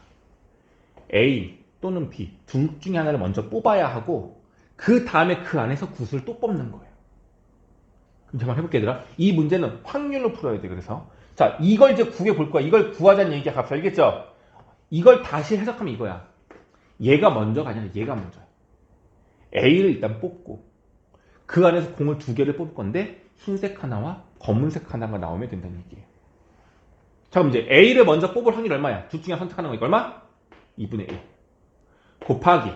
A 또는 B 둘 중에 하나를 먼저 뽑아야 하고 그 다음에 그 안에서 구수를 또 뽑는 거예요. 그럼 제가 해볼게 얘들아. 이 문제는 확률로 풀어야 돼. 그래서 자 이걸 이제 구해 볼 거야. 이걸 구하자는 얘기야. 값을 알겠죠? 이걸 다시 해석하면 이거야. 얘가 먼저가 아니라 얘가 먼저야. A를 일단 뽑고 그 안에서 공을 두 개를 뽑을 건데 흰색 하나와 검은색 하나가 나오면 된다는 얘기예요. 자 그럼 이제 A를 먼저 뽑을 확률이 얼마야? 둘 중에 선택하는 거니까 얼마? 2분의 1 곱하기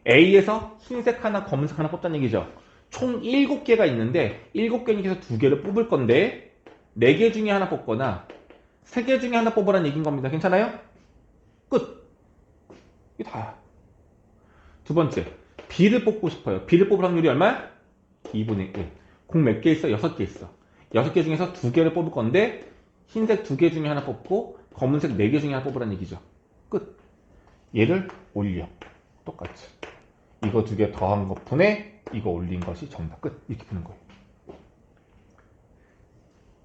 A에서 흰색 하나 검은색 하나 뽑자는 얘기죠. 총 7개가 있는데 7개 중에서 2개를 뽑을 건데 4개 중에 하나 뽑거나 3개 중에 하나 뽑으라는 얘기인 겁니다. 괜찮아요? 끝. 이게 다야. 두 번째 B를 뽑고 싶어요. B를 뽑을 확률이 얼마야? 2분의 1 공 몇 개 있어? 6개 있어. 6개 중에서 2개를 뽑을 건데 흰색 2개 중에 하나 뽑고 검은색 4개 중에 하나 뽑으라는 얘기죠. 끝. 얘를 올려. 똑같이. 이거 2개 더한 것분에 이거 올린 것이 정답. 끝. 이렇게 푸는 거예요.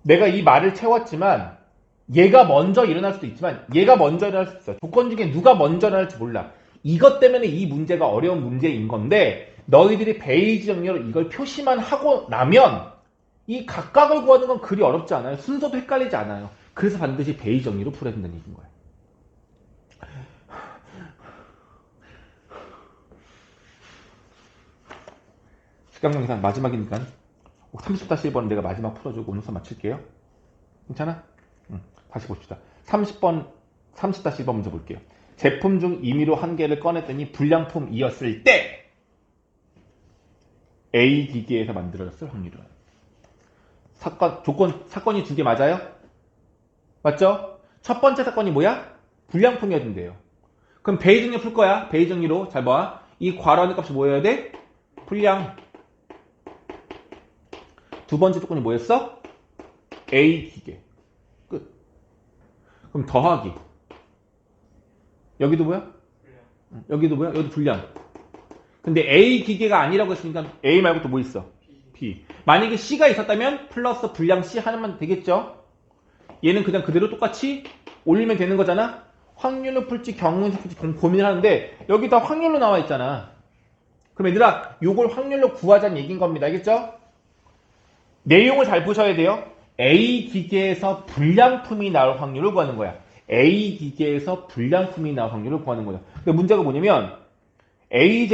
내가 이 말을 채웠지만 얘가 먼저 일어날 수도 있지만 얘가 먼저 일어날 수도 있어. 조건 중에 누가 먼저 일어날지 몰라. 이것 때문에 이 문제가 어려운 문제인 건데 너희들이 베이지 정리로 이걸 표시만 하고 나면 이 각각을 구하는 건 그리 어렵지 않아요. 순서도 헷갈리지 않아요. 그래서 반드시 베이지 정리로 풀어야 된다는 얘기인 거예요. 식강 영상 마지막이니까 30-1번은 내가 마지막 풀어주고 오늘 수업 마칠게요. 괜찮아? 다시 봅시다. 30번 30-1번 문제 볼게요. 제품 중 임의로 한 개를 꺼냈더니 불량품이었을 때 A 기계에서 만들어졌을 확률은 사건이 2개 맞아요? 맞죠? 첫 번째 사건이 뭐야? 불량품이었는데요. 그럼 베이 정리 풀 거야. 베이 정리로 잘 봐. 이 괄호하는 값이 뭐여야 돼? 불량. 두 번째 조건이 뭐였어? A 기계. 끝. 그럼 더하기. 여기도 뭐야? 여기도 뭐야? 여기도 불량. 근데 A 기계가 아니라고 했으니까 A 말고 또 뭐 있어? B. 만약에 C가 있었다면 플러스 불량 C 하나만 되겠죠? 얘는 그냥 그대로 똑같이 올리면 되는 거잖아? 확률로 풀지 경우에서 풀지 고민을 하는데 여기 다 확률로 나와 있잖아. 그럼 얘들아 요걸 확률로 구하자는 얘기인 겁니다. 알겠죠? 내용을 잘 보셔야 돼요. A 기계에서 불량품이 나올 확률을 구하는 거야. A 기계에서 불량품이 나올 확률을 구하는 거야. 근데 문제가 뭐냐면 A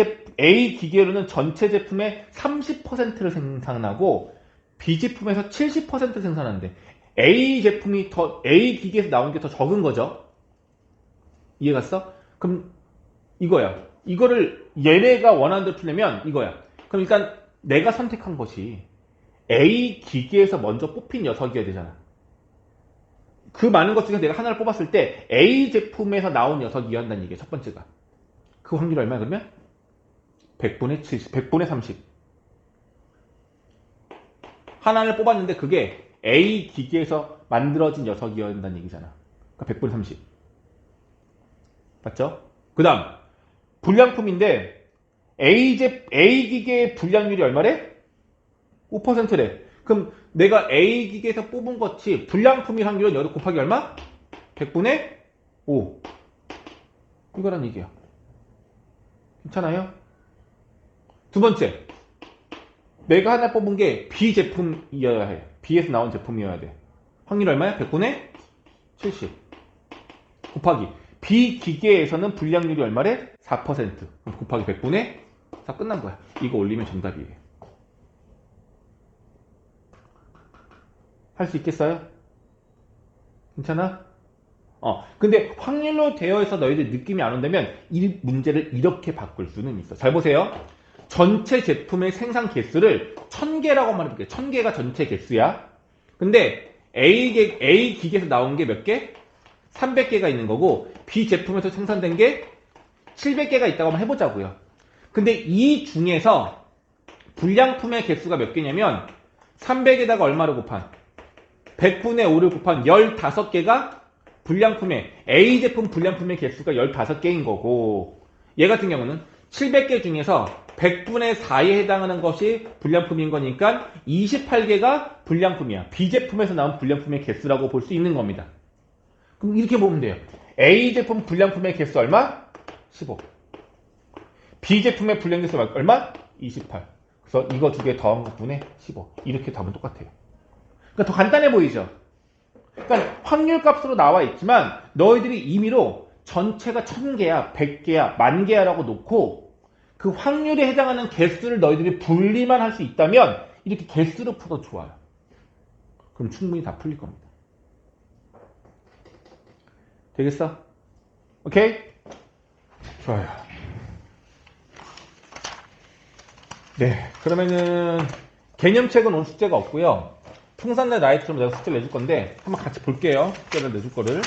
기계로는 전체 제품의 30%를 생산하고 B 제품에서 70% 생산하는데 A 기계에서 나온 게 더 적은 거죠. 이해갔어? 그럼 이거야. 이거를 얘네가 원하는 대로 풀려면 이거야. 그럼 일단 내가 선택한 것이 A 기계에서 먼저 뽑힌 녀석이어야 되잖아. 그 많은 것 중에 내가 하나를 뽑았을 때 A 제품에서 나온 녀석이어야 한다는 얘기야. 첫 번째가. 그 확률이 얼마야 그러면? 100분의 70, 100분의 30. 하나를 뽑았는데 그게 A 기계에서 만들어진 녀석이어야 한다는 얘기잖아. 그러니까 100분의 30. 맞죠? 그 다음 불량품인데 A 기계의 불량률이 얼마래? 5%래. 그럼 내가 A 기계에서 뽑은 것이 불량품일 확률은 여기 곱하기 얼마? 100분의 5. 이거란 얘기야. 괜찮아요? 두 번째. 내가 하나 뽑은 게 B 제품이어야 해. B에서 나온 제품이어야 돼. 확률 얼마야? 100분의 70. 곱하기. B 기계에서는 불량률이 얼마래? 4%. 곱하기 100분의 4 끝난 거야. 이거 올리면 정답이에요. 할 수 있겠어요? 괜찮아? 근데 확률로 되어 있어 너희들 느낌이 안 온다면 이 문제를 이렇게 바꿀 수는 있어. 잘 보세요. 전체 제품의 생산 개수를 1000개라고 말해볼게요. 1000개가 전체 개수야. 근데 A 기계에서 나온 게 몇 개? 300개가 있는 거고 B 제품에서 생산된 게 700개가 있다고 한번 해보자고요. 근데 이 중에서 불량품의 개수가 몇 개냐면 300에다가 얼마를 곱한? 100분의 5를 곱한 15개가 불량품의 A 제품 불량품의 개수가 15개인 거고 얘 같은 경우는 700개 중에서 100분의 4에 해당하는 것이 불량품인 거니까 28개가 불량품이야. B제품에서 나온 불량품의 개수라고 볼 수 있는 겁니다. 그럼 이렇게 보면 돼요. A제품 불량품의 개수 얼마? 15. B제품의 불량 개수 얼마? 28. 그래서 이거 두 개 더한 것분의 15. 이렇게 답은 똑같아요. 그러니까 더 간단해 보이죠? 그러니까 확률 값으로 나와 있지만 너희들이 임의로 전체가 1000개야, 100개야, 10,000개야 라고 놓고 그 확률에 해당하는 개수를 너희들이 분리만 할 수 있다면 이렇게 개수로 풀어도 좋아요. 그럼 충분히 다 풀릴 겁니다. 되겠어? 오케이? 좋아요. 네, 그러면은 개념책은 오늘 숙제가 없고요. 풍산내 나이트로 내가 숙제를 내줄 건데 한번 같이 볼게요. 숙제를 내줄 거를.